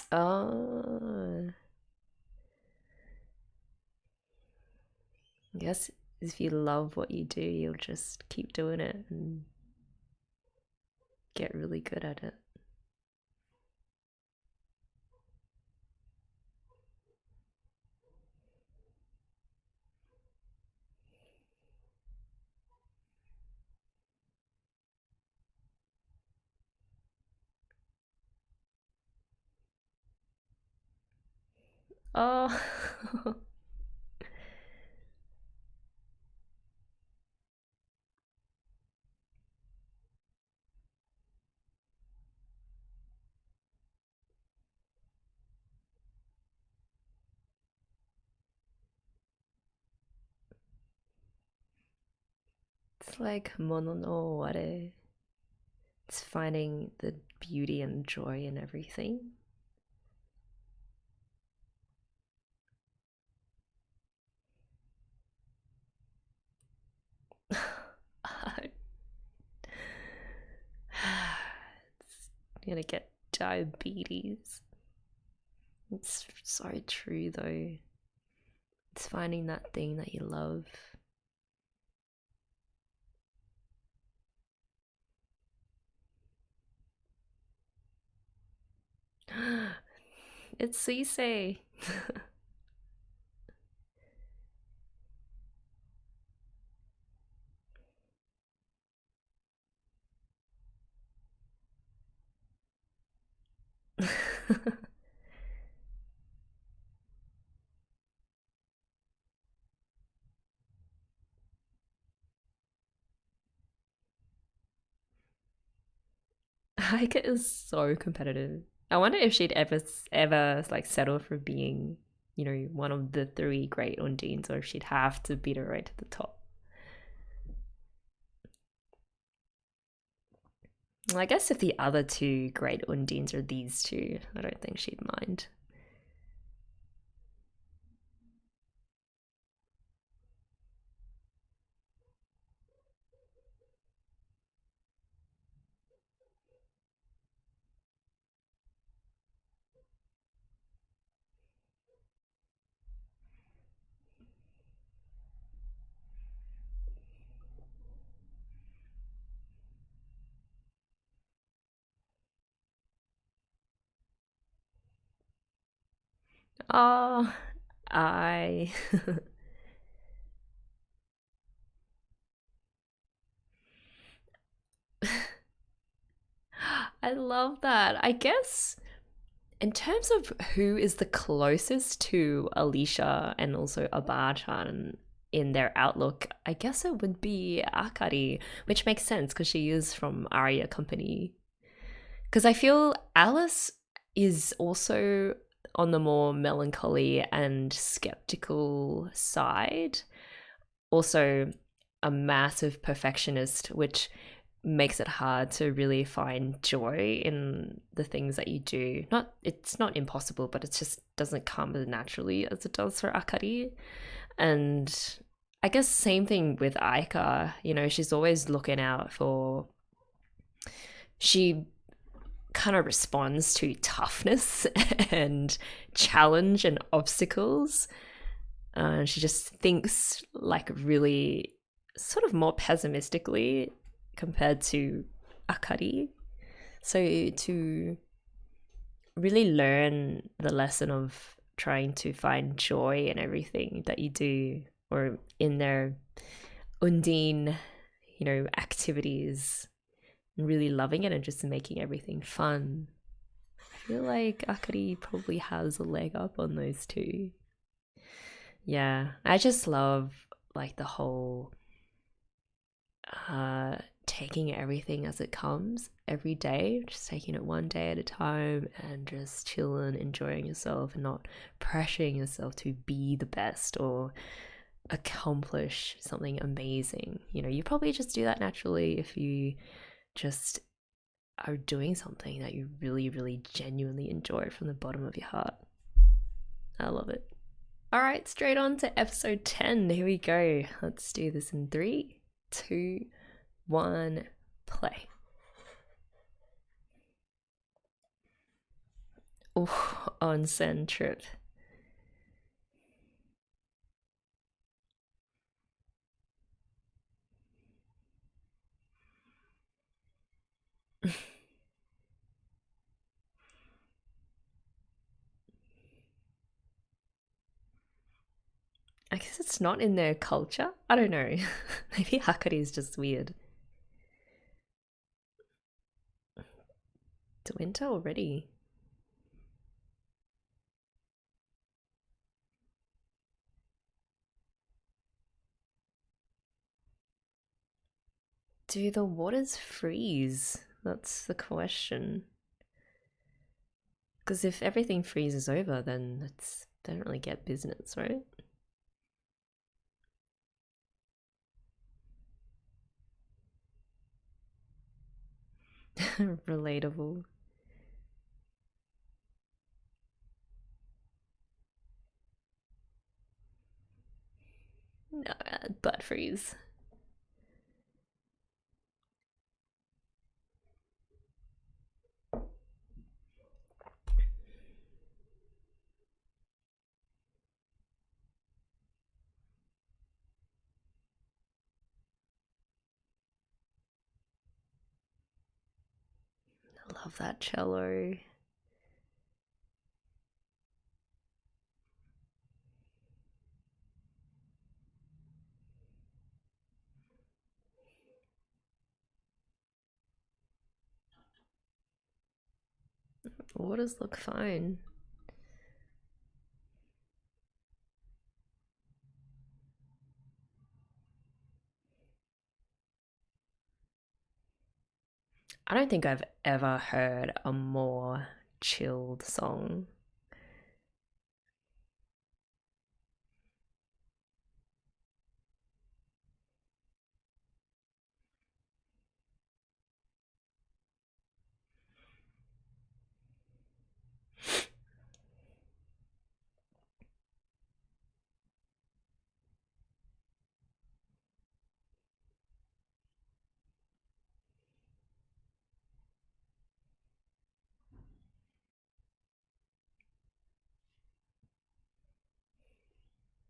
Oh, I guess if you love what you do, you'll just keep doing it and get really good at it. Oh, it's like mono no ware. It's finding the beauty and joy in everything. It's gonna get diabetes. It's so true though. It's finding that thing that you love. It's Cisse. Heike is so competitive. I wonder if she'd ever like settle for being, one of the three great Undines, or if she'd have to beat her right to the top. Well, I guess if the other two great Undines are these two, I don't think she'd mind. Oh, I I love that. I guess in terms of who is the closest to Alicia and also Abachan in their outlook, I guess it would be Akari, which makes sense because she is from Aria Company. Because I feel Alice is also on the more melancholy and skeptical side. Also, a massive perfectionist, which makes it hard to really find joy in the things that you do. Not it's not impossible, but it just doesn't come as naturally as it does for Akari. And I guess same thing with Aika, you know, she's always looking out for she kind of responds to toughness and challenge and obstacles. She just thinks like really sort of more pessimistically compared to Akari. So to really learn the lesson of trying to find joy in everything that you do or in their undine, you know, activities and really loving it and just making everything fun. I feel like Akari probably has a leg up on those two. Yeah, I just love like the whole uh taking everything as it comes every day, just taking it one day at a time and just chilling, enjoying yourself and not pressuring yourself to be the best or accomplish something amazing. You know, you probably just do that naturally if you just are doing something that you really, really genuinely enjoy from the bottom of your heart. I love it. All right, straight on to episode 10. Here we go. Let's do this in 3, 2, 1, play. Oh, onsen trip. I guess it's not in their culture. I don't know. Maybe Hakari is just weird. It's winter already. Do the waters freeze? That's the question. Because if everything freezes over, then they don't really get business, right? Relatable. No, butt freeze. I love that cello. Waters look fine. I don't think I've ever heard a more chilled song.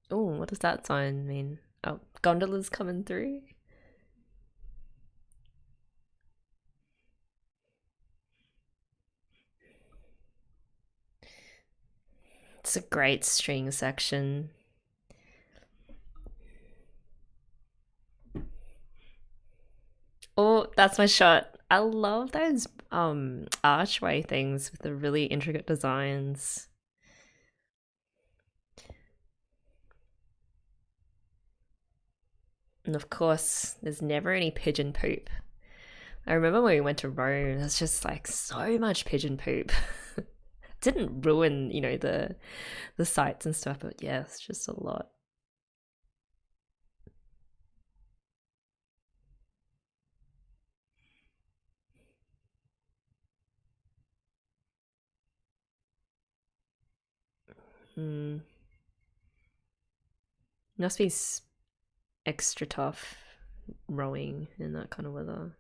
Oh, what does that sign mean? Oh, gondolas coming through? It's a great string section. Oh, that's my shot. I love those archway things with the really intricate designs. And of course, there's never any pigeon poop. I remember when we went to Rome, there's just like so much pigeon poop. Didn't ruin, the sights and stuff, but yeah, it's just a lot. Hmm. Must be extra tough rowing in that kind of weather.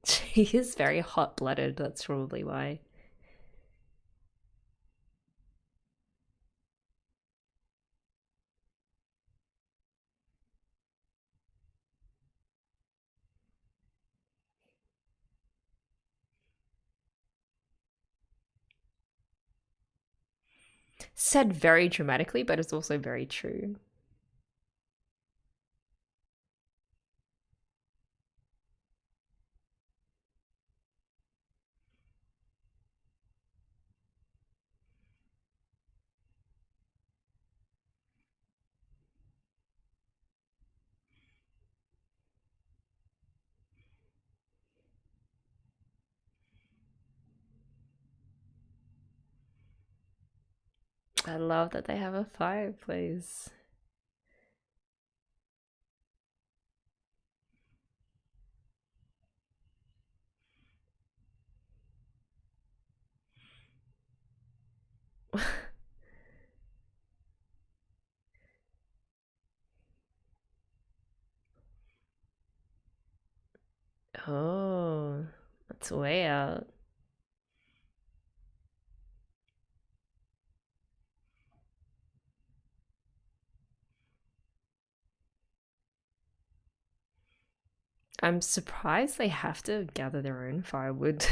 He is very hot-blooded, that's probably why. Said very dramatically, but it's also very true. I love that they have a fireplace. Oh, that's way out. I'm surprised they have to gather their own firewood,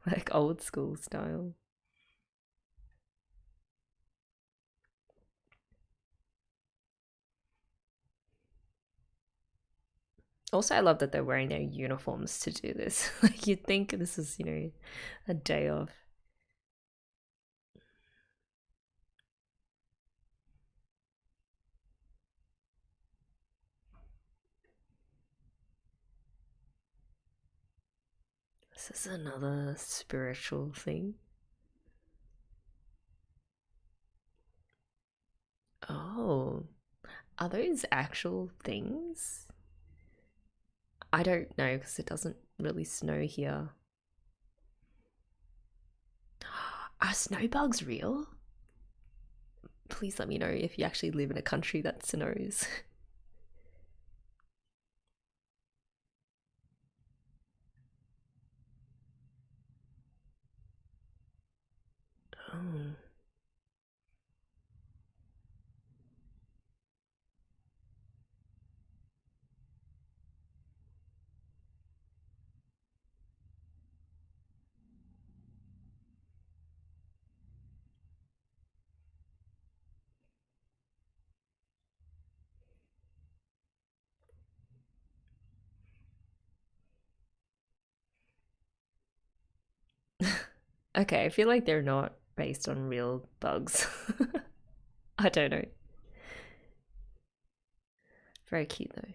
like old school style. Also, I love that they're wearing their uniforms to do this. Like, you'd think this is, a day off. This is another spiritual thing. Oh, are those actual things? I don't know because it doesn't really snow here. Are snow bugs real? Please let me know if you actually live in a country that snows. Oh. Okay, I feel like they're not based on real bugs. I don't know. Very cute though.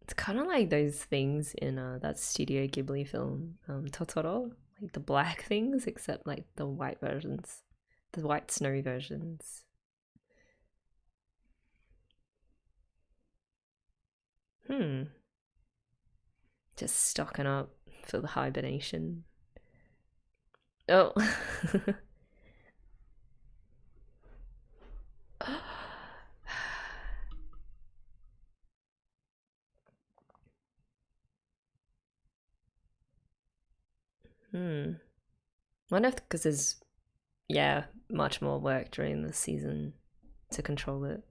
It's kind of like those things in that Studio Ghibli film, Totoro, like the black things, except like the white versions, the white snow versions. Hmm. Just stocking up for the hibernation. Oh. Hmm. Wonder if because there's yeah much more work during the season to control it.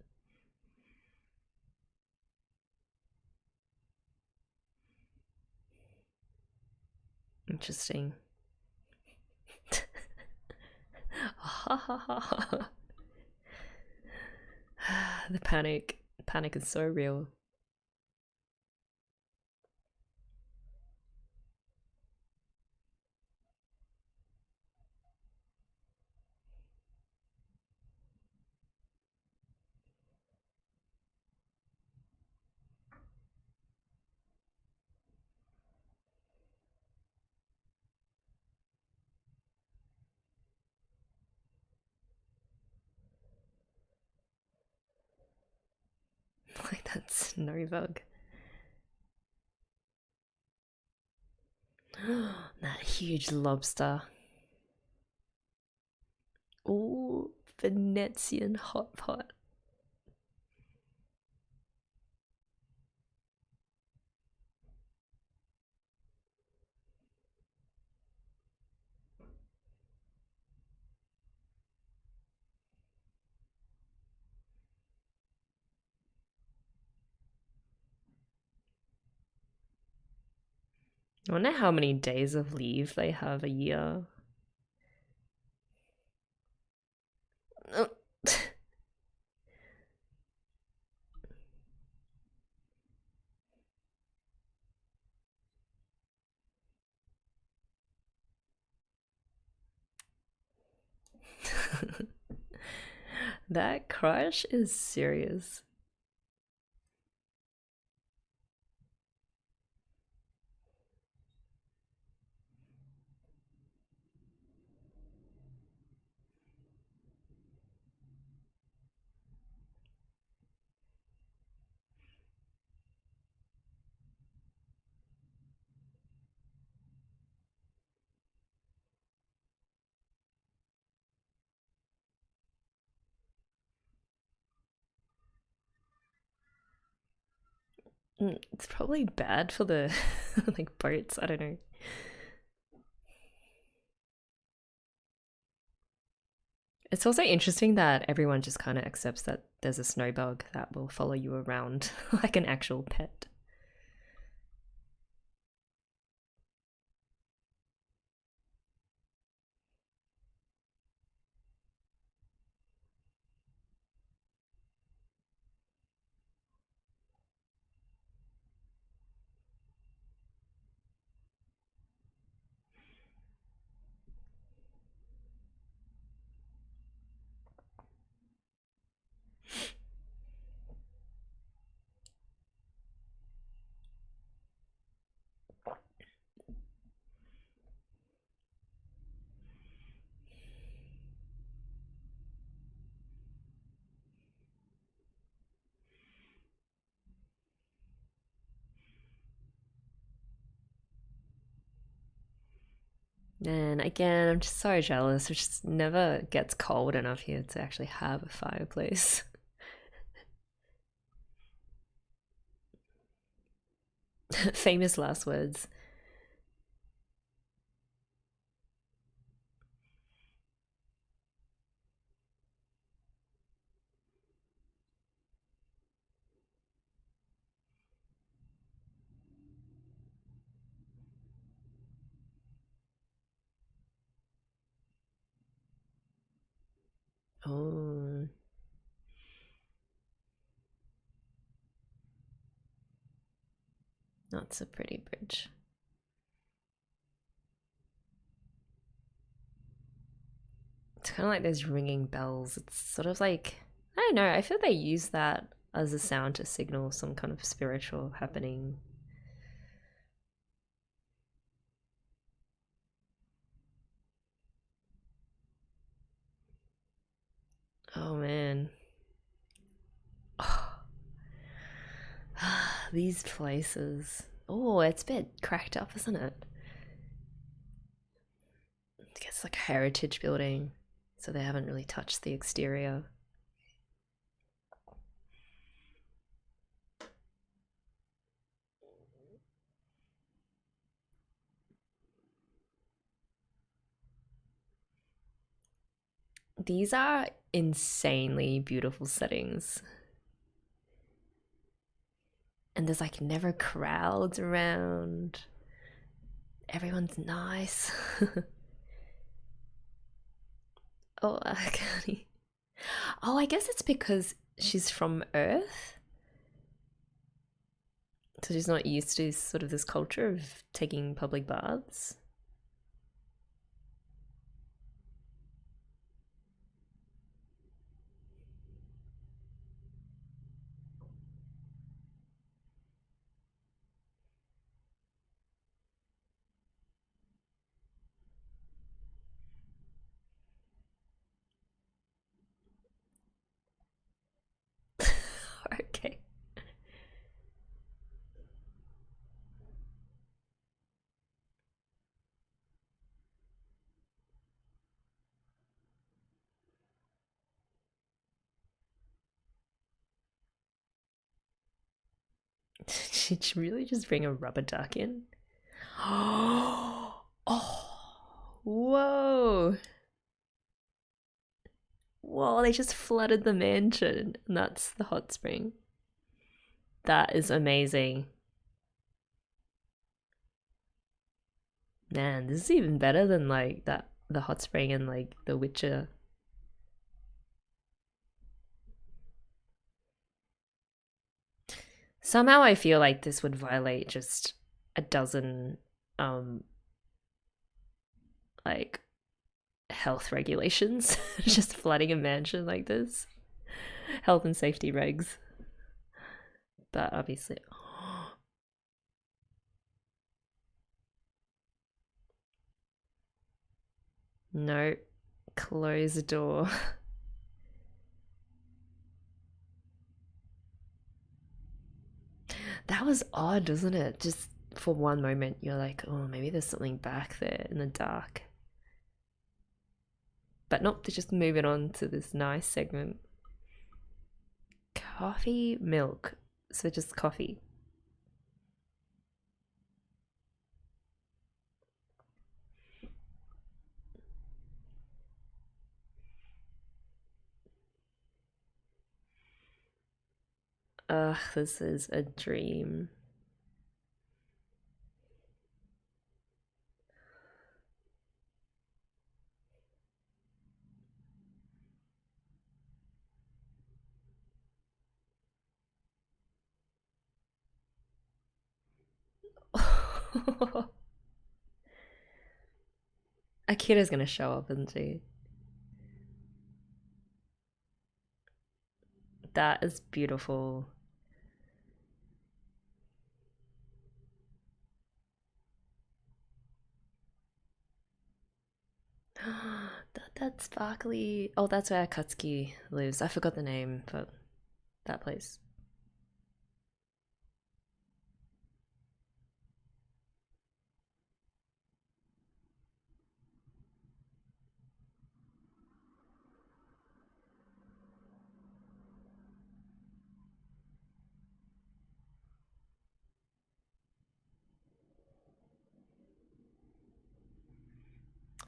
interesting. The panic. Panic is so real. Like that snow bug. That huge lobster. Ooh, Venetian hot pot. I wonder how many days of leave they have a year. That crush is serious. It's probably bad for the like boats, I don't know. It's also interesting that everyone just kind of accepts that there's a snow bug that will follow you around like an actual pet. And again, I'm just so jealous. It just never gets cold enough here to actually have a fireplace. Famous last words. Oh, that's a pretty bridge. It's kind of like those ringing bells. It's sort of like, I don't know, I feel they use that as a sound to signal some kind of spiritual happening. Oh man. Oh, these places. Oh, it's a bit cracked up, isn't it? It's like a heritage building, so they haven't really touched the exterior. These are insanely beautiful settings. And there's like never crowds around. Everyone's nice. Oh, Akane. Oh, I guess it's because she's from Earth. So she's not used to sort of this culture of taking public baths. Okay. Did she really just bring a rubber duck in? Oh, whoa. Whoa, they just flooded the mansion. And that's the hot spring. That is amazing. Man, this is even better than like that the hot spring in like The Witcher. Somehow I feel like this would violate just a dozen um like health regulations. Just flooding a mansion like this. Health and safety regs. But obviously no. Close the door. That was odd, wasn't it? Just for one moment you're like, oh, maybe there's something back there in the dark. But nope, they're just moving on to this nice segment. Coffee, milk. So just coffee. Ugh, this is a dream. Akira's gonna show up, isn't she? That is beautiful. That's sparkly. Oh, that's where Akatsuki lives. I forgot the name, but that place.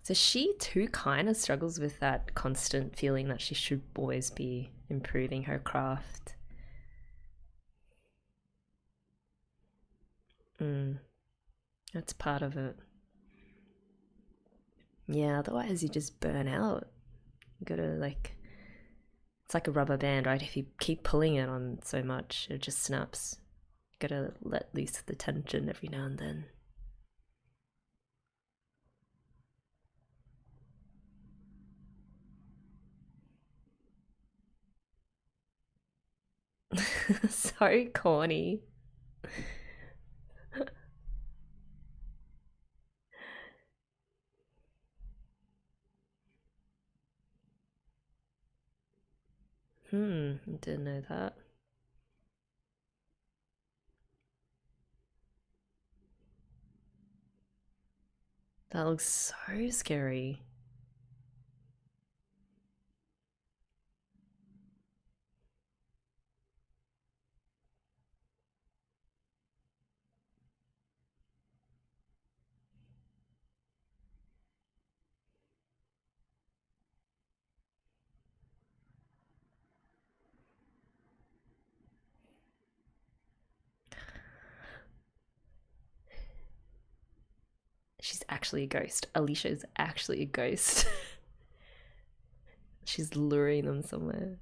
So she too kind of struggles with that constant feeling that she should always be improving her craft. Mm, that's part of it. Yeah, otherwise you just burn out. You gotta like, it's like a rubber band, right? If you keep pulling it on so much, it just snaps. You gotta let loose the tension every now and then. So corny. I didn't know that. That looks so scary. She's actually a ghost. Alicia is actually a ghost. She's luring them somewhere.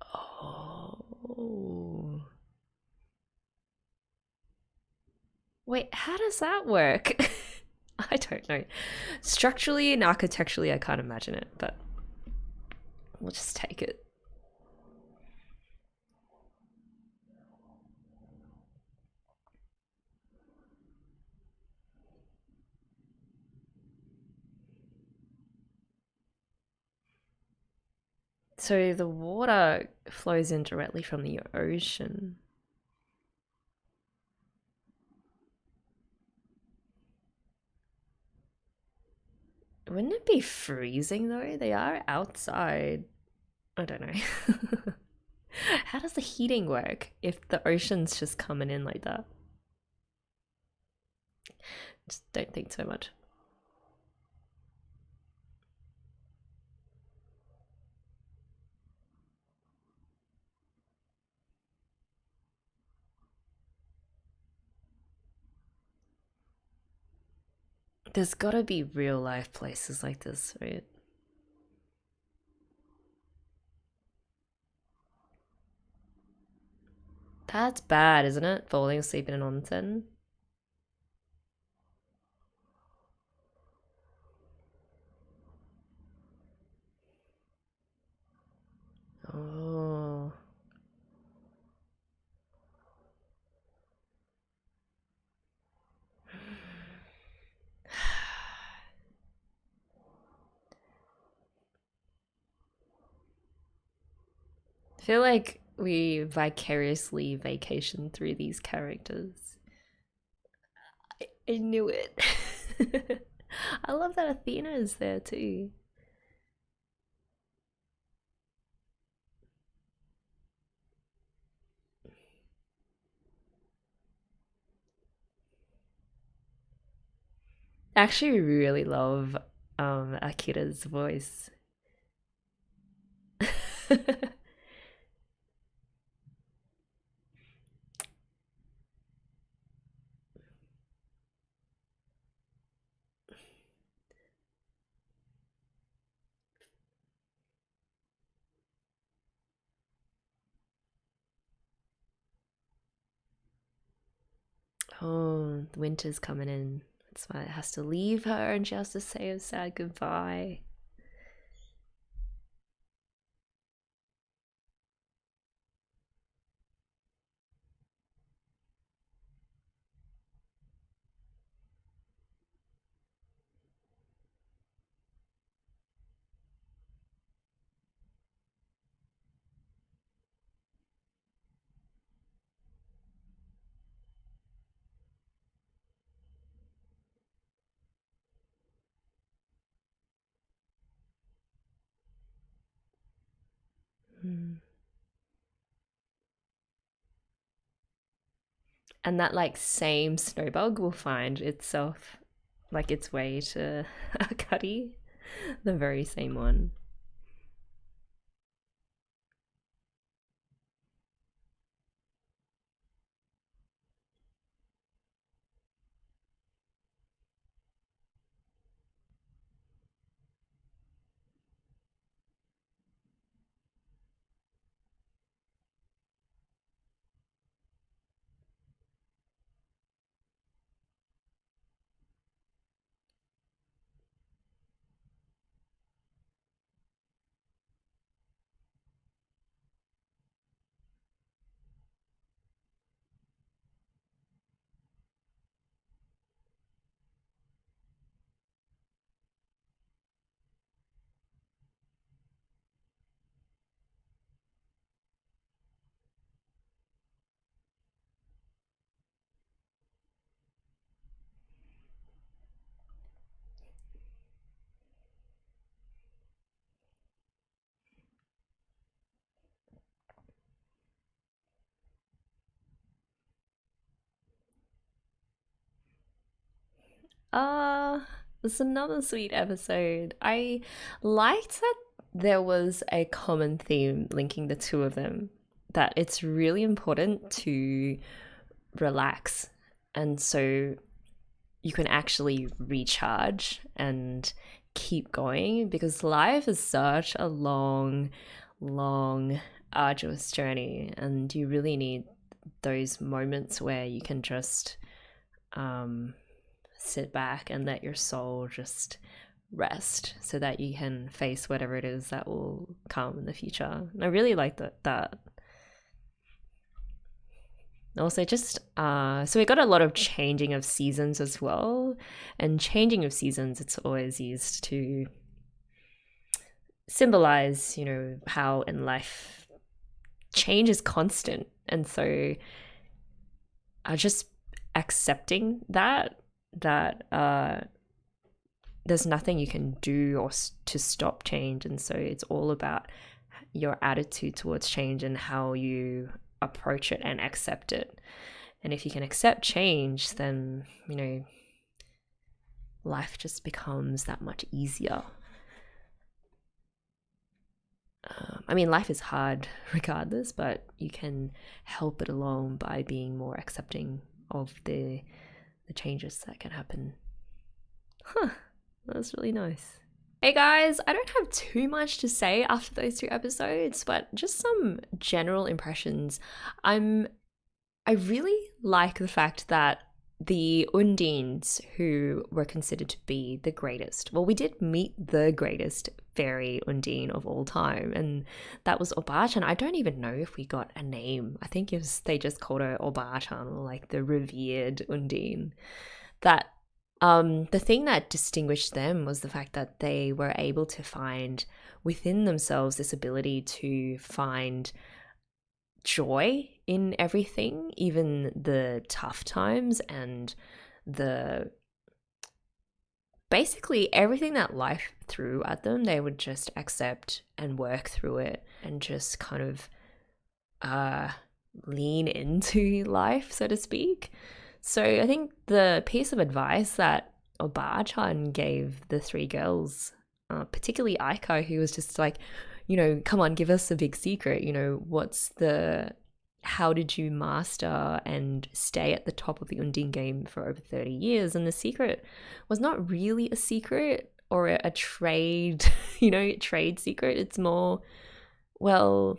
Oh. Wait, how does that work? I don't know. Structurally and architecturally, I can't imagine it, but we'll just take it. So the water flows in directly from the ocean. Wouldn't it be freezing though? They are outside. I don't know. How does the heating work if the ocean's just coming in like that? Just don't think so much. There's gotta be real life places like this, right? That's bad, isn't it? Falling asleep in an onsen. Oh. I feel like we vicariously vacation through these characters. I knew it. I love that Athena is there too. I actually really love Akira's voice. Oh, winter's coming in. That's why it has to leave her and she has to say a sad goodbye. Hmm. And that like same snowbug will find itself like its way to Cuddy, the very same one. It's another sweet episode. I liked that there was a common theme linking the two of them, that it's really important to relax. And so you can actually recharge and keep going, because life is such a long, arduous journey, and you really need those moments where you can just sit back and let your soul just rest, so that you can face whatever it is that will come in the future. And I really like that. Also, just so we got a lot of changing of seasons as well, and changing of seasons, it's always used to symbolize, you know, how in life change is constant. And so just accepting that there's nothing you can do or to stop change. And so it's all about your attitude towards change and how you approach it and accept it. And if you can accept change, then, you know, life just becomes that much easier. I mean, life is hard regardless, but you can help it along by being more accepting of the changes that can happen. That's really nice. Hey guys, I don't have too much to say after those 2 episodes, but just some general impressions. I really like the fact that the Undines, who were considered to be the greatest, well, we did meet the greatest fairy Undine of all time, and that was Obachan. I don't even know if we got a name. I think they just called her Obachan, or like the revered Undine. That the thing that distinguished them was the fact that they were able to find within themselves this ability to find joy in everything, even the tough times, and basically everything that life threw at them, they would just accept and work through it and just kind of lean into life, so to speak. So I think the piece of advice that Obachan gave the 3 girls, particularly Aiko, who was just like, you know, come on, give us a big secret. You know, how did you master and stay at the top of the Undine game for over 30 years? And the secret was not really a secret or a trade, trade secret. It's more, well,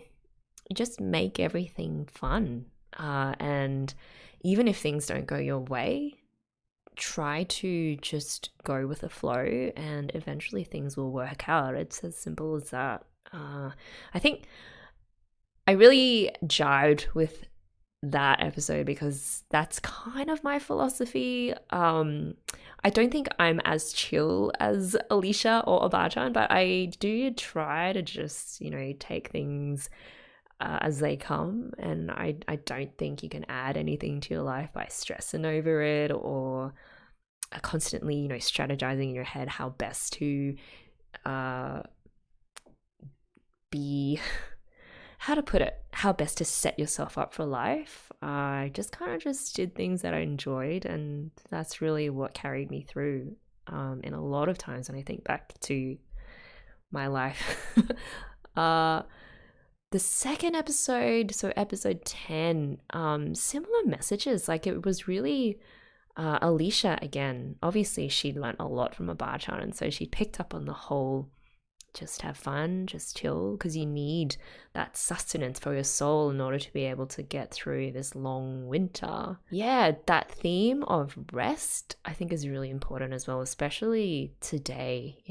you just make everything fun. And even if things don't go your way, try to just go with the flow, and eventually things will work out. It's as simple as that. I think I really jived with that episode because that's kind of my philosophy. I don't think I'm as chill as Alicia or Obachan, but I do try to just, take things as they come, and I don't think you can add anything to your life by stressing over it or constantly, strategizing in your head how best to how best to set yourself up for life. I just kind of just did things that I enjoyed, and that's really what carried me through in a lot of times when I think back to my life. The second episode, so episode 10, similar messages. Like, it was really Alicia again. Obviously, she'd learnt a lot from Obachan, and so she picked up on the whole just have fun, just chill, because you need that sustenance for your soul in order to be able to get through this long winter. Yeah, that theme of rest, I think, is really important as well, especially today.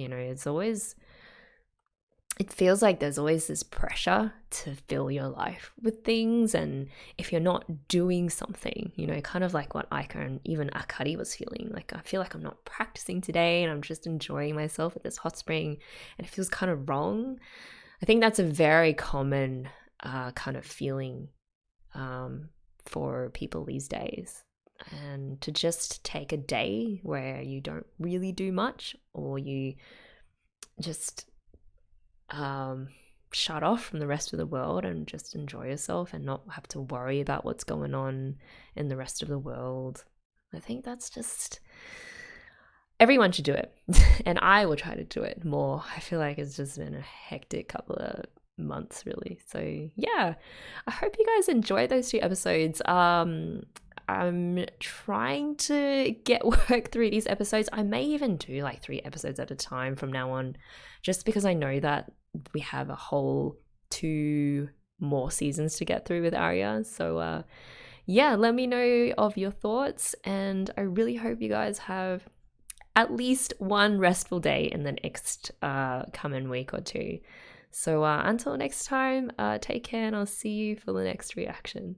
It feels like there's always this pressure to fill your life with things, and if you're not doing something, kind of like what Aiko and even Akari was feeling, like, I feel like I'm not practicing today and I'm just enjoying myself at this hot spring, and it feels kind of wrong. I think that's a very common kind of feeling for people these days. And to just take a day where you don't really do much, or you just shut off from the rest of the world and just enjoy yourself and not have to worry about what's going on in the rest of the world. I think that's just everyone should do it. And I will try to do it more. I feel like it's just been a hectic couple of months, really. So yeah, I hope you guys enjoyed those 2 episodes. I'm trying to get work through these episodes. I may even do like 3 episodes at a time from now on, just because I know that we have a whole 2 more seasons to get through with Aria. So yeah, let me know of your thoughts, and I really hope you guys have at least one restful day in the next coming week or 2. So until next time, take care, and I'll see you for the next reaction.